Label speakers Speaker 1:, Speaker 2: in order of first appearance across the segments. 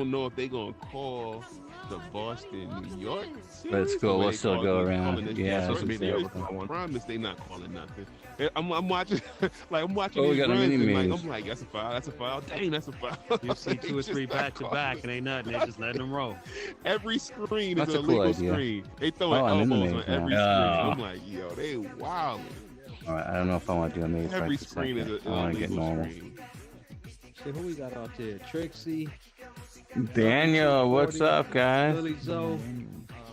Speaker 1: don't know if they gonna call the Boston, New York
Speaker 2: But it's
Speaker 1: series the
Speaker 2: cool.
Speaker 1: way
Speaker 2: We'll
Speaker 1: they
Speaker 2: still go
Speaker 1: calling
Speaker 2: around.
Speaker 1: this
Speaker 2: Yeah,
Speaker 3: This
Speaker 2: it's
Speaker 3: will be
Speaker 2: just
Speaker 3: the
Speaker 1: Detroit
Speaker 2: everything.
Speaker 1: series.
Speaker 3: overtime one.
Speaker 1: I promise they not calling nothing. I'm watching like I'm watching
Speaker 2: Oh, we
Speaker 1: these
Speaker 2: got a mini
Speaker 1: runs and like
Speaker 2: maze.
Speaker 1: I'm like that's a foul, that's a foul, dang that's a foul.
Speaker 4: You see
Speaker 1: They
Speaker 4: 2 or
Speaker 1: just
Speaker 4: 3
Speaker 1: not
Speaker 4: back to back,
Speaker 1: calling.
Speaker 4: and ain't nothing. They just letting them roll.
Speaker 1: Every screen is
Speaker 2: That's
Speaker 1: a
Speaker 2: a cool
Speaker 1: legal
Speaker 2: idea.
Speaker 1: screen. They throwing
Speaker 2: Oh, I'm in the
Speaker 1: elbows on
Speaker 2: maze now.
Speaker 1: every screen.
Speaker 2: Oh.
Speaker 1: I'm like, yo, they wilding.
Speaker 2: All right, I don't know if I want to do a maze right
Speaker 1: Every
Speaker 2: this
Speaker 1: screen
Speaker 2: second.
Speaker 1: is
Speaker 2: I
Speaker 1: a
Speaker 2: want to get
Speaker 1: legal
Speaker 2: normal.
Speaker 1: screen.
Speaker 4: Shit, who we got out there? Trixie,
Speaker 2: Daniel, what's up, guys?
Speaker 4: Lily Zoe,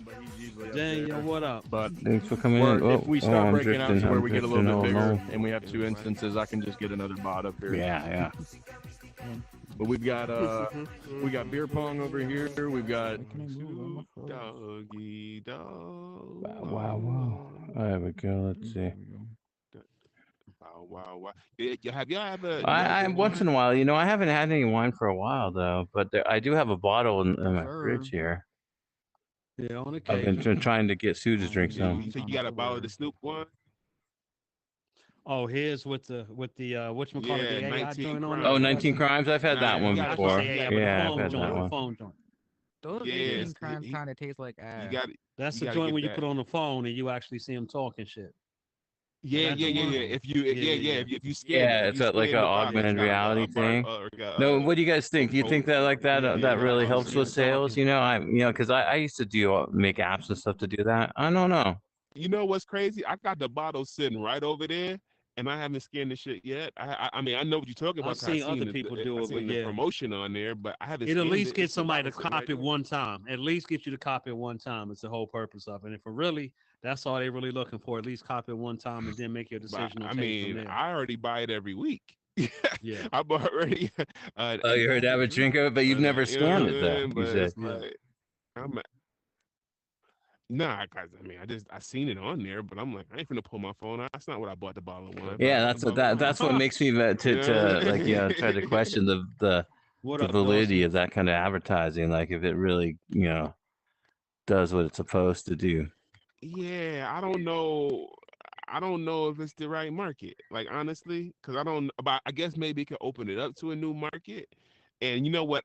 Speaker 3: But he's usually up
Speaker 4: Daniel,
Speaker 3: there.
Speaker 4: what up?
Speaker 3: But
Speaker 2: Thanks for coming in.
Speaker 3: if we start
Speaker 2: I'm
Speaker 3: breaking out
Speaker 2: drifting.
Speaker 3: to where
Speaker 2: I'm
Speaker 3: we get a little
Speaker 2: drifting
Speaker 3: bit
Speaker 2: all
Speaker 3: bigger
Speaker 2: alone.
Speaker 3: and we have 2 instances, I can just get another bot up here.
Speaker 2: Yeah.
Speaker 3: But we've got we got beer pong over here. We've got
Speaker 1: Doggy dog.
Speaker 2: Wow. There we go. Let's see.
Speaker 1: Wow. Yeah, have y'all ever?
Speaker 2: I once in a while, I haven't had any wine for a while though, but I do have a bottle in my fridge here.
Speaker 4: Yeah, on
Speaker 2: I've
Speaker 4: occasion.
Speaker 2: been trying to get Sue to drink
Speaker 1: Yeah,
Speaker 2: some.
Speaker 1: you say you got a bottle of the Snoop one?
Speaker 4: Oh, here's with the whatchamacallit,
Speaker 1: Yeah,
Speaker 4: the AI
Speaker 1: 19
Speaker 4: joint on it.
Speaker 2: Oh,
Speaker 1: crimes.
Speaker 2: 19 Crimes. I've had that
Speaker 1: Nah,
Speaker 2: one
Speaker 1: you gotta
Speaker 2: before.
Speaker 4: I should say, but
Speaker 2: Yeah,
Speaker 4: the
Speaker 2: I've
Speaker 4: phone
Speaker 2: had
Speaker 4: joint,
Speaker 2: that
Speaker 4: the
Speaker 2: one.
Speaker 4: phone joint.
Speaker 5: Those
Speaker 1: Yeah,
Speaker 5: 18 crimes kind of taste like ass.
Speaker 1: you got
Speaker 4: That's
Speaker 1: you
Speaker 4: the
Speaker 1: gotta
Speaker 4: joint
Speaker 1: get
Speaker 4: when you
Speaker 1: that.
Speaker 4: put on the phone and you actually see them talking shit.
Speaker 1: Yeah.
Speaker 4: That's the one?
Speaker 1: If you,
Speaker 4: Yeah.
Speaker 1: if you scan,
Speaker 2: Yeah,
Speaker 1: if
Speaker 2: it's
Speaker 1: you
Speaker 2: like
Speaker 1: scan
Speaker 2: an
Speaker 1: the box,
Speaker 2: augmented
Speaker 1: it's got
Speaker 2: reality thing. No, what do you guys think? Do you think that like that that
Speaker 1: yeah,
Speaker 2: really
Speaker 1: I'm
Speaker 2: helps with sales? Because I used to do make apps and stuff to do that. I don't know.
Speaker 1: You know what's crazy? I got the bottle sitting right over there, and I haven't scanned the shit yet. I mean, I know what you're talking about.
Speaker 4: I've
Speaker 1: 'Cause I
Speaker 4: seen other
Speaker 1: the,
Speaker 4: people
Speaker 1: the-
Speaker 4: do
Speaker 1: I
Speaker 4: it, but
Speaker 1: seen the
Speaker 4: yeah.
Speaker 1: promotion on there, but I haven't.
Speaker 4: It'll at
Speaker 1: scanned
Speaker 4: least
Speaker 1: it.
Speaker 4: get
Speaker 1: It's the
Speaker 4: somebody to
Speaker 1: bottle sitting
Speaker 4: copy
Speaker 1: right
Speaker 4: it
Speaker 1: there.
Speaker 4: one time. At least get you to copy it one time. It's the whole purpose of it. And for really, that's all they're really looking for. At least copy it one time and then make your
Speaker 1: But
Speaker 4: decision
Speaker 1: I
Speaker 4: on taste from
Speaker 1: mean,
Speaker 4: there.
Speaker 1: I already buy it every week.
Speaker 4: Yeah.
Speaker 1: I'm already
Speaker 2: Oh,
Speaker 1: an
Speaker 2: you heard have a
Speaker 1: avid
Speaker 2: drink of it, but you've
Speaker 1: drinker,
Speaker 2: never
Speaker 1: you know
Speaker 2: scanned
Speaker 1: what
Speaker 2: it
Speaker 1: I
Speaker 2: though.
Speaker 1: mean?
Speaker 2: You
Speaker 1: But
Speaker 2: said.
Speaker 1: it's like I'm nah, cause I mean, I seen it on there, but I'm like, I ain't finna pull my phone out. That's not what I bought the bottle of wine.
Speaker 2: Yeah,
Speaker 1: I bought
Speaker 2: that's
Speaker 1: the
Speaker 2: what
Speaker 1: bottle of
Speaker 2: that's
Speaker 1: wine.
Speaker 2: what makes me to like try to question the
Speaker 4: What
Speaker 2: the
Speaker 4: up,
Speaker 2: validity
Speaker 4: Dawson?
Speaker 2: of that kind of advertising. Like if it really does what it's supposed to do.
Speaker 1: Yeah, I don't know. I don't know if it's the right market. Like honestly, because I don't. But I guess maybe it could open it up to a new market. And you know what?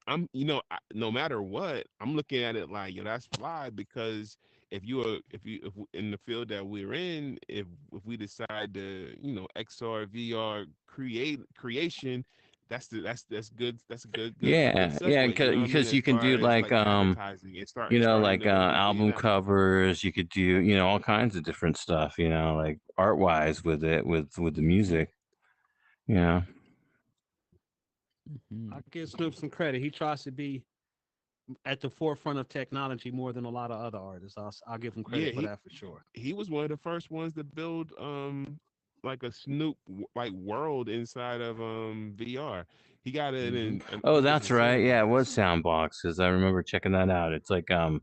Speaker 1: No matter what, I'm looking at it like, yo, that's fly because if in the field that we're in, if we decide to, XR, VR creation, that's good. That's a good
Speaker 2: Yeah,
Speaker 1: segue. You know what I mean?
Speaker 2: because
Speaker 1: As
Speaker 2: you can
Speaker 1: far
Speaker 2: do
Speaker 1: as
Speaker 2: like
Speaker 1: like advertising and starting
Speaker 2: like
Speaker 1: to be
Speaker 2: album
Speaker 1: that.
Speaker 2: covers. You could do all kinds of different stuff. Like art wise with it with the music. You know.
Speaker 4: I give Snoop some credit. He tries to be at the forefront of technology more than a lot of other artists. I'll give him
Speaker 1: Yeah,
Speaker 4: credit for that for sure.
Speaker 1: he was one of the first ones to build like a Snoop like world inside of VR. He got it in I
Speaker 2: Oh,
Speaker 1: think it's
Speaker 2: that's
Speaker 1: in
Speaker 2: right. Yeah, it was
Speaker 1: Sandbox.
Speaker 2: Soundboxes. I remember checking that out. It's like the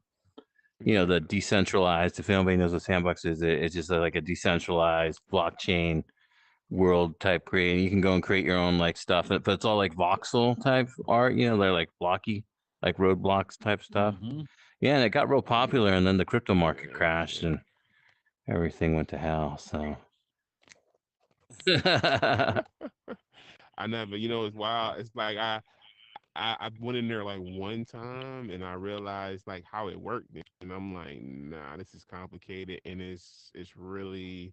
Speaker 1: Yeah.
Speaker 2: decentralized. If anybody knows what Sandbox is, it's just like a decentralized blockchain world type creating. You can go and create your own like stuff, but it's all like voxel type art. They're like blocky, like roadblocks type stuff.
Speaker 4: Mm-hmm.
Speaker 2: Yeah, and it got real popular, and then the crypto market
Speaker 1: Yeah,
Speaker 2: crashed, and everything went to hell. So.
Speaker 1: I never, it's wild. It's like I went in there like one time and I realized like how it worked and I'm like, nah, this is complicated and it's really,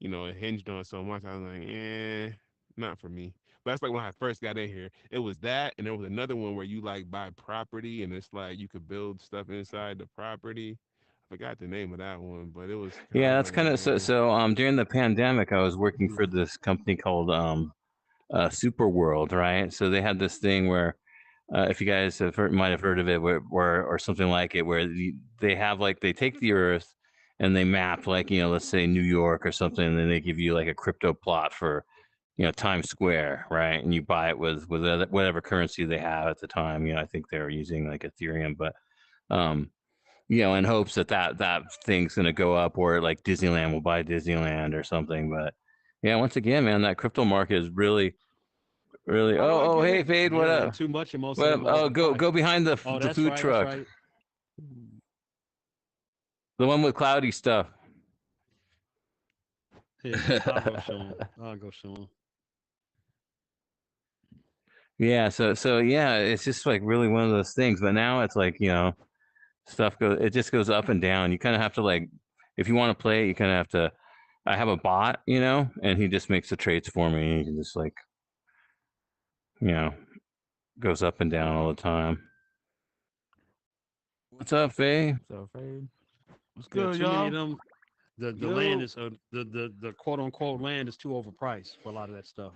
Speaker 1: it hinged on so much. I was like, not for me. But that's like when I first got in here. It was that and there was another one where you like buy property and it's like you could build stuff inside the property. I forgot the name of that one, but it was I
Speaker 2: Yeah,
Speaker 1: was
Speaker 2: that's
Speaker 1: like,
Speaker 2: kind of so. During the pandemic, I was working for this company called Super World, right? So they had this thing where, if you guys might have heard of it, where or something like it, where they have like they take the Earth and they map like let's say New York or something, and then they give you like a crypto plot for Times Square, right? And you buy it with whatever currency they have at the time. I think they were using like Ethereum, but um, in hopes that thing's gonna go up, or like Disneyland will buy Disneyland or something. But yeah, once again, man, that crypto market is really, really.
Speaker 1: how do I
Speaker 2: Oh,
Speaker 1: get
Speaker 2: hey,
Speaker 1: in?
Speaker 2: Fade, what
Speaker 4: Yeah, and
Speaker 2: up?
Speaker 4: too much, and most of
Speaker 2: Well,
Speaker 4: them are
Speaker 2: oh,
Speaker 4: open price.
Speaker 2: go behind
Speaker 4: Oh,
Speaker 2: the
Speaker 4: that's
Speaker 2: food
Speaker 4: right. That's
Speaker 2: truck,
Speaker 4: right.
Speaker 2: the one with cloudy stuff.
Speaker 4: Yeah, I'll go show him. I'll go show him.
Speaker 2: Yeah, so yeah, it's just like really one of those things. But now it's like, stuff goes it just goes up and down. You kind of have to like if you want to play it, you kind of have to I have a bot, and he just makes the trades for me. You can just like, you know, goes up and down all the time. What's up, Faye?
Speaker 5: So fade.
Speaker 3: What's
Speaker 4: Yeah,
Speaker 3: good,
Speaker 4: too many
Speaker 3: y'all?
Speaker 4: of them. The land
Speaker 3: Yo.
Speaker 4: is the quote unquote land is too overpriced for a lot of that stuff.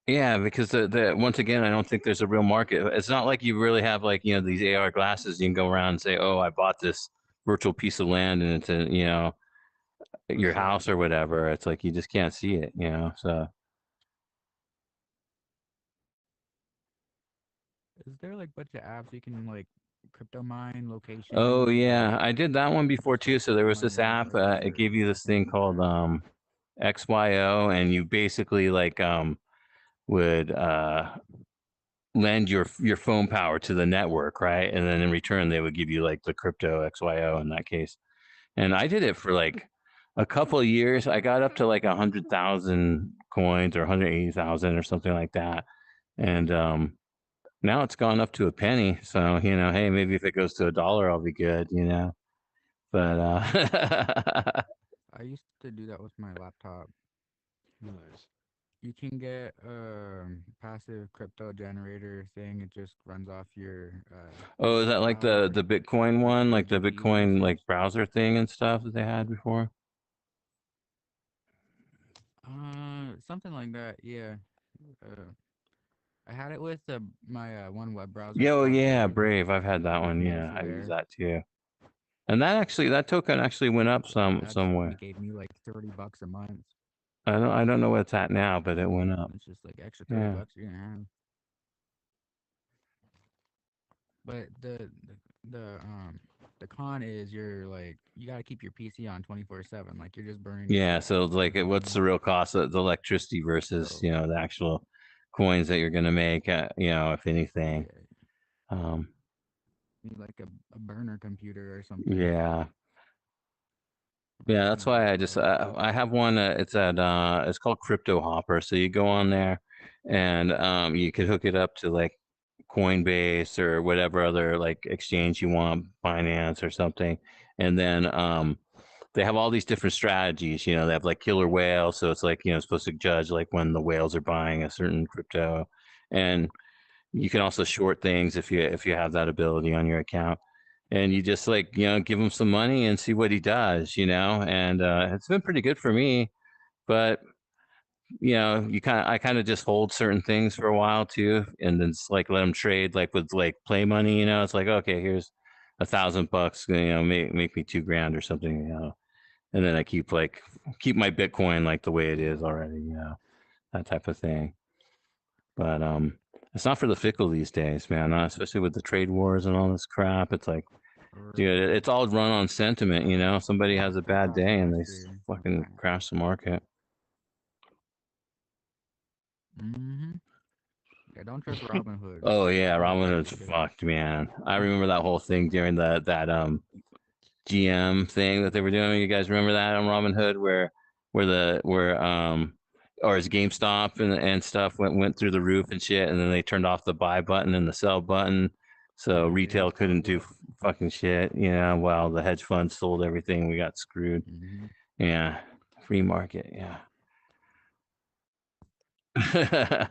Speaker 2: Yeah, because the once again, I don't think there's a real market. It's not like you really have like, these AR glasses. You can go around and say, "Oh, I bought this virtual piece of land and it's in, your
Speaker 1: What's up?
Speaker 2: house or whatever." It's like you just can't see it. So,
Speaker 5: Is there like bunch of apps you can like crypto mine
Speaker 2: oh
Speaker 5: locations or
Speaker 2: yeah, I did that one before too. So there was
Speaker 5: money
Speaker 2: this app.
Speaker 5: orders
Speaker 2: It
Speaker 5: or
Speaker 2: gave you this thing called
Speaker 5: whatever?
Speaker 2: XYO, and you basically like would lend your phone power to the network, right? And then in return, they would give you like the crypto XYO in that case. And I did it for like a couple of years. I got up to like 100,000 coins or 180,000 or something like that. And now it's gone up to a penny. So, hey, maybe if it goes to $1, I'll be good. But
Speaker 5: I used to do that with my laptop.
Speaker 4: Nice.
Speaker 5: You can get passive crypto generator thing. It just runs off your
Speaker 2: oh, is that like
Speaker 5: power,
Speaker 2: the Bitcoin
Speaker 5: like
Speaker 2: one,
Speaker 5: your
Speaker 2: like the
Speaker 5: GPU
Speaker 2: Bitcoin like
Speaker 5: usage.
Speaker 2: browser thing and stuff that they had before?
Speaker 5: Something like that. Yeah. Uh, I had it with my one web browser
Speaker 2: Yeah, oh
Speaker 5: called
Speaker 2: yeah,
Speaker 5: Brave.
Speaker 2: Brave. I've had that one.
Speaker 5: Made it
Speaker 2: Yeah,
Speaker 5: for
Speaker 2: I use
Speaker 5: there.
Speaker 2: that too. And that token actually went up
Speaker 5: That
Speaker 2: somewhere.
Speaker 5: gave me like $30 a month.
Speaker 2: I don't know what it's at now, but it went up.
Speaker 5: It's just like extra thirty
Speaker 2: Yeah.
Speaker 5: bucks you're gonna have. But the con is you're like you gotta keep your PC on 24/7. Like you're just burning
Speaker 2: Yeah,
Speaker 5: yourself
Speaker 2: so
Speaker 5: out
Speaker 2: it's
Speaker 5: for
Speaker 2: like what's the
Speaker 5: money.
Speaker 2: real cost of the electricity versus,
Speaker 5: So
Speaker 2: the actual coins that you're going to make, if anything.
Speaker 5: yeah,
Speaker 2: Um
Speaker 5: you need like a burner computer or something.
Speaker 2: yeah. Yeah,
Speaker 5: It's
Speaker 2: that's
Speaker 5: not
Speaker 2: why
Speaker 5: worth it.
Speaker 2: I have one it's called Crypto Hopper. So you go on there and you could hook it up to like Coinbase or whatever other like exchange you want, Binance or something. And then they have all these different strategies. They have like killer whales, so it's like, supposed to judge like when the whales are buying a certain crypto. And you can also short things if you have that ability on your account. And you just like, give him some money and see what he does. And it's been pretty good for me. But I kind of just hold certain things for a while too, and then it's like let them trade like with like play money. It's like, okay, here's $1,000. Make me 2 grand or something. And then I keep my Bitcoin like the way it is already. That type of thing. But it's not for the fickle these days, man. Not especially with the trade wars and all this crap. It's like,
Speaker 5: For
Speaker 2: dude,
Speaker 5: real.
Speaker 2: it's all run on sentiment. Somebody has a
Speaker 5: That
Speaker 2: bad
Speaker 5: happened
Speaker 2: day and they
Speaker 5: last year.
Speaker 2: fucking crash the market.
Speaker 5: Mm-hmm. Yeah, don't trust Robinhood.
Speaker 2: Oh yeah,
Speaker 5: They're
Speaker 2: Robinhood's
Speaker 5: ridiculous.
Speaker 2: fucked, man. I remember that whole thing during that GM thing that they were doing. You guys remember that on Robinhood where or his GameStop and stuff went through the roof and shit, and then they turned off the buy button and the sell button, so
Speaker 1: Yeah.
Speaker 2: retail couldn't do fucking shit. While the hedge funds sold everything, we got screwed.
Speaker 5: Mm-hmm.
Speaker 2: Yeah, free market. Yeah.
Speaker 5: Not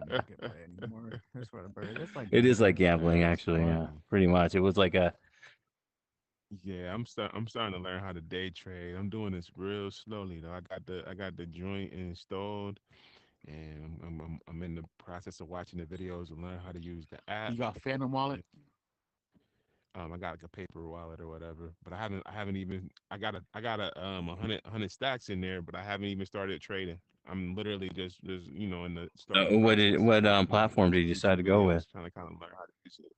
Speaker 5: market play anymore. That's what a bird. It's like
Speaker 2: It is like
Speaker 5: gambling.
Speaker 2: gambling,
Speaker 1: Man, it's
Speaker 2: actually. Yeah,
Speaker 1: fun.
Speaker 2: pretty much. It was like a
Speaker 1: Yeah, I'm starting to learn how to day trade. I'm doing this real slowly though. I got the joint installed, and I'm in the process of watching the videos and learn how to use the app.
Speaker 3: You got Phantom Wallet?
Speaker 1: I got like a paper wallet or whatever, but I haven't even I got a hundred stacks in there, but I haven't even started trading. I'm literally just in the starting process,
Speaker 2: what
Speaker 1: watching
Speaker 2: platform did you decide
Speaker 1: YouTube
Speaker 2: to go with?
Speaker 1: videos, trying to kind of learn how to use it.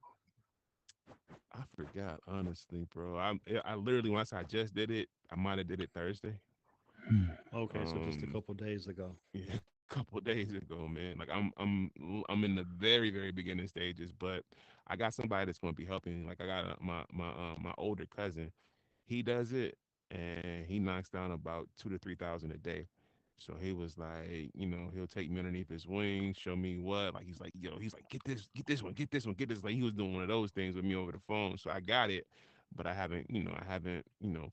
Speaker 1: I forgot honestly, bro. I literally once I just did it, I might have did it Thursday.
Speaker 4: Okay, so just a
Speaker 1: Um,
Speaker 4: couple days ago.
Speaker 1: yeah, a couple of days ago, man. Like I'm in the very very beginning stages, but I got somebody that's gonna be helping. Like I got my older cousin. He does it, and he knocks down about 2 to 3 thousand a day. So he was like, he'll take me underneath his wing, show me what. Like he's like, yo, he's like, get this one, get this one, get this. Like he was doing one of those things with me over the phone. So I got it, but I haven't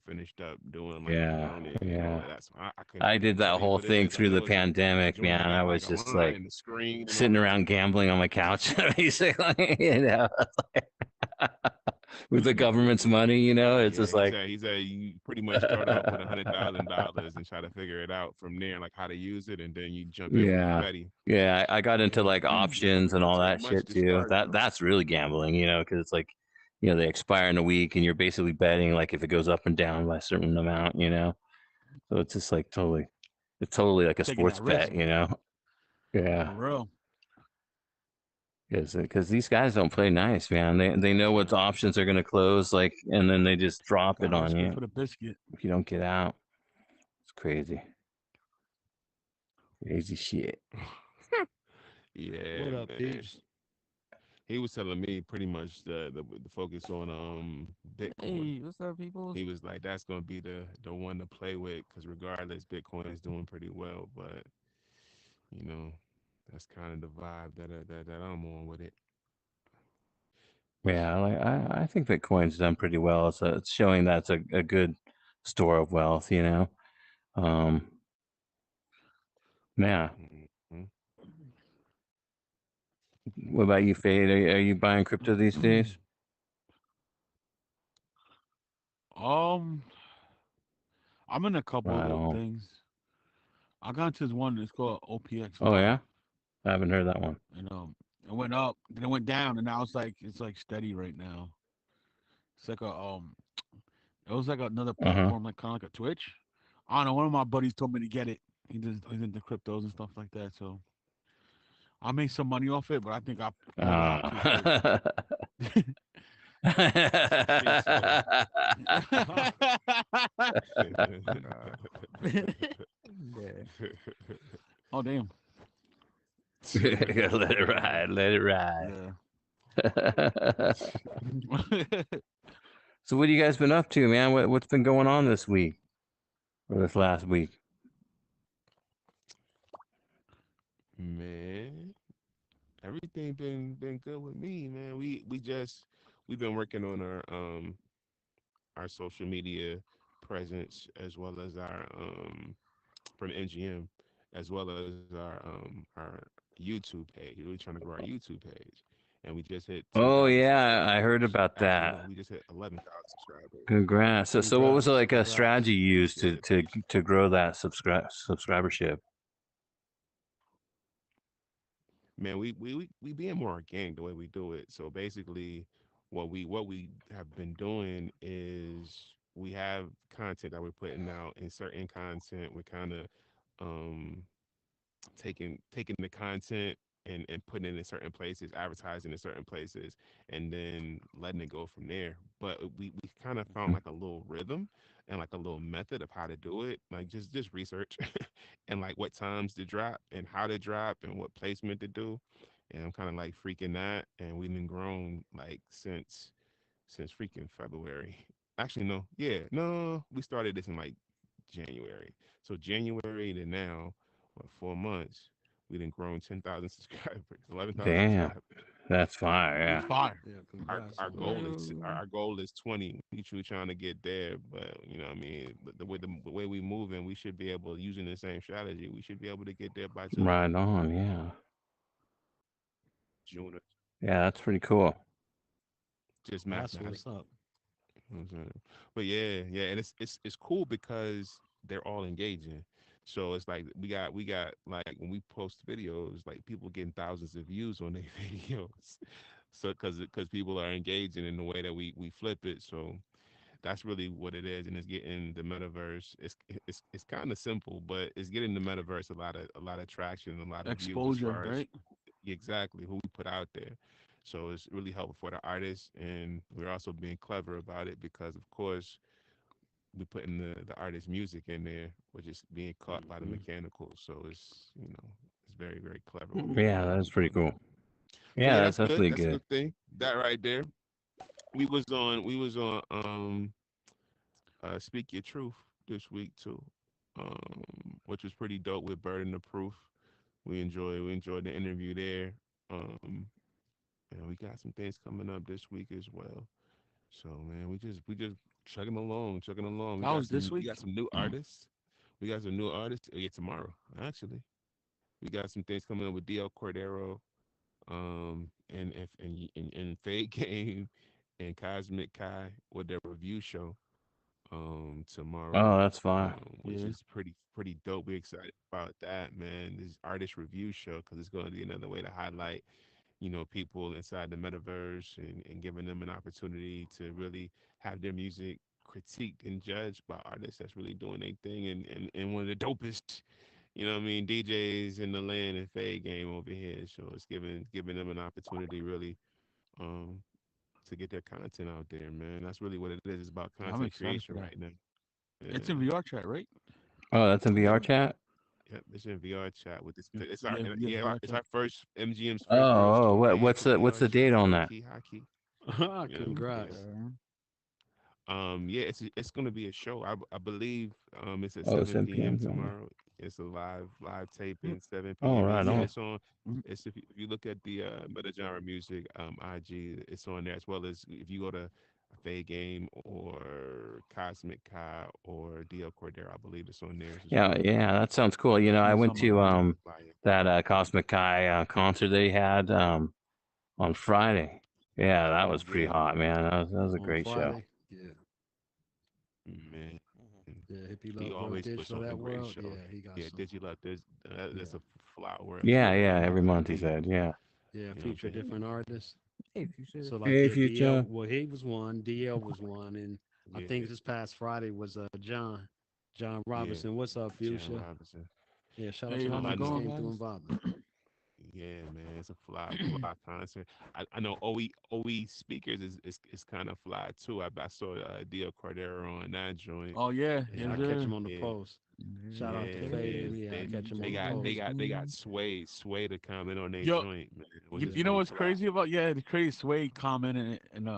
Speaker 1: finished up doing like the
Speaker 2: Yeah,
Speaker 1: learning and all
Speaker 2: yeah.
Speaker 1: of that. So I couldn't
Speaker 2: I
Speaker 1: really
Speaker 2: did that
Speaker 1: tell you
Speaker 2: whole
Speaker 1: what it
Speaker 2: thing
Speaker 1: is. I
Speaker 2: through the
Speaker 1: know it's a
Speaker 2: pandemic,
Speaker 1: joint
Speaker 2: man.
Speaker 1: that
Speaker 2: I
Speaker 1: got like
Speaker 2: was
Speaker 1: a
Speaker 2: just
Speaker 1: line
Speaker 2: like
Speaker 1: and the screen and all
Speaker 2: sitting
Speaker 1: that.
Speaker 2: around gambling on my couch, basically, with the government's money. It's
Speaker 1: Yeah,
Speaker 2: just
Speaker 1: he
Speaker 2: like,
Speaker 1: said he said you pretty much start off with $100,000 and try to figure it out from there, like how to use it, and then you jump in when you're
Speaker 2: yeah,
Speaker 1: ready.
Speaker 2: yeah. I got into like options and
Speaker 1: It
Speaker 2: all
Speaker 1: took
Speaker 2: that
Speaker 1: much
Speaker 2: shit
Speaker 1: to
Speaker 2: too.
Speaker 1: start though.
Speaker 2: That's really gambling, because it's like, they expire in a week, and you're basically betting like if it goes up and down by a certain amount. So it's just like it's totally like a
Speaker 4: Taking
Speaker 2: sports
Speaker 4: that risk
Speaker 2: bet. Yeah.
Speaker 4: for real.
Speaker 2: Because these guys don't play nice, man. They know what options are going to close, like, and then they just drop it
Speaker 4: Gotta
Speaker 2: on
Speaker 4: risk it
Speaker 2: you
Speaker 4: for the biscuit.
Speaker 2: if you don't get out. It's crazy, crazy shit.
Speaker 1: Yeah,
Speaker 4: What up,
Speaker 1: man.
Speaker 4: peeps?
Speaker 1: He was telling me pretty much the focus on Bitcoin.
Speaker 5: Hey, what's up,
Speaker 1: He
Speaker 5: peoples?
Speaker 1: was like, that's gonna be the one to play with, because regardless, Bitcoin is doing pretty well. But you know, that's kind of the vibe that I'm on with it.
Speaker 2: Yeah, like I think Bitcoin's done pretty well. It's showing that's a good store of wealth. Um, yeah.
Speaker 1: Mhm.
Speaker 2: What about you, Fade? Are you buying crypto these days?
Speaker 4: um, I'm in a couple of
Speaker 2: Right
Speaker 4: little
Speaker 2: on.
Speaker 4: things. I got into this one that's called OPX
Speaker 2: Oh
Speaker 4: five.
Speaker 2: yeah, I haven't heard that one.
Speaker 4: And it went up, then it went down, and now it's like steady right now. It's like it was like another
Speaker 2: Uh
Speaker 4: platform, like kind of like a Twitch. I don't know. One of my buddies told me to get it. He's into cryptos and stuff like that. So I made some money off it, but I think I pulled it out too quick.
Speaker 2: huh.
Speaker 1: I think so.
Speaker 5: Nah. Yeah.
Speaker 4: Oh damn.
Speaker 2: Let it ride. Let it ride.
Speaker 4: Yeah.
Speaker 2: So what have you guys been up to, man? What's been going on this week or this last week?
Speaker 1: Man, everything been good with me, man. We've been working on our social media presence, as well as our for the NGM, as well as our YouTube page. We're trying to grow our YouTube page, and we just hit
Speaker 2: Oh
Speaker 1: 10,000
Speaker 2: yeah, I heard
Speaker 1: subscribers.
Speaker 2: about
Speaker 1: Actually, no,
Speaker 2: that.
Speaker 1: we just hit 11,000 subscribers.
Speaker 2: Congrats. So what was
Speaker 4: Congrats.
Speaker 2: like a
Speaker 4: Congrats.
Speaker 2: strategy you used to
Speaker 1: Yeah,
Speaker 2: to to grow that subscribership?
Speaker 1: man, we being more organic the way we do it. So basically, what we have been doing is we have content that we're putting out, and certain content we're kind of um taking the content and putting it in certain places, advertising in certain places, and then letting it go from there. But we kind of found like a little rhythm and like a little method of how to do it, like just research and like what times to drop and how to drop and what placement to do. And I'm kind of like freaking that, and we've been grown like since freaking February. Actually, no, yeah, no, we started this in like January. So January to now, what, 4 months, we done grown 10,000 subscribers, 11,000
Speaker 2: Damn,
Speaker 1: subscribers.
Speaker 2: that's fire.
Speaker 4: That's
Speaker 2: Yeah.
Speaker 4: fire.
Speaker 3: Yeah,
Speaker 1: Our
Speaker 3: congrats
Speaker 1: our
Speaker 3: on that.
Speaker 1: goal is our,
Speaker 5: Yo.
Speaker 1: our goal is 20. We truly trying to get there, but what I mean, the way we moving, we should be able, using the same strategy. We should be able to get there by
Speaker 2: Right on. Yeah.
Speaker 1: June,
Speaker 2: Yeah, that's pretty cool.
Speaker 1: just
Speaker 4: That's
Speaker 1: mathematically.
Speaker 4: what's up.
Speaker 1: You know what I'm saying? But yeah, and it's cool because they're all engaging. So it's like we got like when we post videos, like people getting thousands of views on their videos. So because people are engaging in the way that we flip it. So that's really what it is, and it's getting the metaverse. It's kind of simple, but it's getting the metaverse a lot of traction, a lot of views as
Speaker 4: Exposure,
Speaker 1: far as
Speaker 4: right?
Speaker 1: exactly who we put out there. So it's really helpful for the artists, and we're also being clever about it because, of course, we putting the artist music in there, which is being caught by the
Speaker 4: Mhm.
Speaker 1: mechanical. So it's very very clever what we're
Speaker 2: Yeah,
Speaker 1: doing.
Speaker 2: that's pretty cool.
Speaker 1: So
Speaker 2: Yeah,
Speaker 1: yeah,
Speaker 2: that's
Speaker 1: that's good.
Speaker 2: definitely
Speaker 1: That's a
Speaker 2: good.
Speaker 1: good thing. That right there. We was on Speak Your Truth this week too. which was pretty dope with Burden of Proof. We enjoyed the interview there. Um, and we got some things coming up this week as well. So man, we just chugging along.
Speaker 4: That was this
Speaker 1: We
Speaker 4: week.
Speaker 1: got some new artists. We got some new artists. Yeah, tomorrow actually. We got some things coming up with DL Cordero, and Fade Game and Cosmic Kai with their review show tomorrow,
Speaker 2: Oh, that's fine.
Speaker 1: which
Speaker 4: Yeah.
Speaker 1: is pretty dope. We're excited about that, man. This artist review show because it's going to be another way to highlight, people inside the metaverse and giving them an opportunity to really have their music critiqued and judged by artists that's really doing their thing and one of the dopest, what I mean, DJs in the land and Fade Game over here. So it's giving them an opportunity really um to get their content out there, man. That's really what it is. It's about
Speaker 4: I'm
Speaker 1: content
Speaker 4: excited for
Speaker 1: creation
Speaker 4: that.
Speaker 1: right now.
Speaker 4: It's in
Speaker 1: Yeah.
Speaker 4: VR chat, right?
Speaker 2: Oh, that's in
Speaker 1: Yep.
Speaker 2: VR chat.
Speaker 1: Yep. It's in VR chat with this.
Speaker 4: Yeah,
Speaker 1: It's our
Speaker 4: yeah, yeah,
Speaker 1: yeah.
Speaker 4: VR
Speaker 1: It's
Speaker 4: chat.
Speaker 1: our first MGM's first Girls
Speaker 2: Oh,
Speaker 1: Trip game
Speaker 2: what's
Speaker 1: for
Speaker 2: what's
Speaker 1: VR
Speaker 2: the date
Speaker 1: chat.
Speaker 2: on
Speaker 1: Low
Speaker 2: that?
Speaker 1: key, high key. You know what I mean?
Speaker 6: Congrats.
Speaker 1: Yeah, it's gonna be a show. I believe it's at
Speaker 2: Oh,
Speaker 1: 7 p.m.
Speaker 2: 7 p.m. tomorrow.
Speaker 1: tomorrow. It's a live
Speaker 4: Mm,
Speaker 1: taping 7
Speaker 2: Oh,
Speaker 1: p.m.
Speaker 2: right
Speaker 1: Yeah,
Speaker 4: yeah.
Speaker 2: on.
Speaker 1: it's on.
Speaker 4: Mm,
Speaker 1: It's if you look at the Meta Genre Music IG, it's on there as well as if you go to Fade Game or Cosmic Kai or DL Cordero, I believe it's on theirs as
Speaker 2: Yeah,
Speaker 1: well.
Speaker 2: yeah, that sounds cool. You know, I
Speaker 4: yeah,
Speaker 2: went
Speaker 4: something
Speaker 2: to
Speaker 4: like that.
Speaker 1: Fire.
Speaker 2: that Cosmic Kai concert they had on Friday. Yeah, that was pretty
Speaker 1: Yeah,
Speaker 2: hot, man. That was a
Speaker 6: On
Speaker 2: great show.
Speaker 6: Friday. Yeah.
Speaker 1: man.
Speaker 6: Yeah. Hippie
Speaker 1: He
Speaker 6: Love World
Speaker 1: always puts
Speaker 6: Digital
Speaker 1: on a
Speaker 6: that
Speaker 1: great
Speaker 6: world.
Speaker 1: show.
Speaker 6: Yeah, he got
Speaker 1: Yeah,
Speaker 6: some.
Speaker 1: Digilove, that's
Speaker 6: Yeah.
Speaker 1: a fly word for
Speaker 2: Yeah,
Speaker 1: it.
Speaker 2: yeah, every month he
Speaker 1: He,
Speaker 2: said, yeah.
Speaker 6: Yeah.
Speaker 1: you know what I'm
Speaker 6: Feature
Speaker 1: saying?
Speaker 6: different artists.
Speaker 5: Hey, if you should.
Speaker 6: So like
Speaker 2: Hey,
Speaker 6: yeah, DL.
Speaker 2: future.
Speaker 6: Well, he was one. DL was one, and I think
Speaker 1: Yeah,
Speaker 6: this past Friday was John
Speaker 1: yeah.
Speaker 6: Robinson. What's up,
Speaker 1: John
Speaker 6: Fuchsia?
Speaker 1: Robinson.
Speaker 6: Yeah. Shout out
Speaker 4: Hey,
Speaker 6: to the
Speaker 1: I
Speaker 4: how's it
Speaker 6: homies
Speaker 1: know.
Speaker 4: going,
Speaker 6: came through
Speaker 4: guys?
Speaker 6: and vibing.
Speaker 1: Yeah, man, it's a fly concert. I know OE speakers is kind of fly too. I saw Dio Cordero on that joint.
Speaker 4: Oh yeah,
Speaker 6: Yeah,
Speaker 4: yes
Speaker 6: I
Speaker 1: And
Speaker 6: catch
Speaker 4: sir.
Speaker 6: him on the
Speaker 1: yeah,
Speaker 6: post. Shout out to
Speaker 1: yeah,
Speaker 6: Fade
Speaker 1: man.
Speaker 6: and yeah, I
Speaker 1: They
Speaker 6: catch him
Speaker 1: they
Speaker 6: on the
Speaker 1: got they
Speaker 6: post.
Speaker 1: got they got Sway to comment on their
Speaker 4: Yo,
Speaker 1: joint, man, which
Speaker 4: you,
Speaker 1: is
Speaker 4: you know
Speaker 1: really
Speaker 4: what's
Speaker 1: fly.
Speaker 4: crazy about? Yeah, the crazy Sway commented and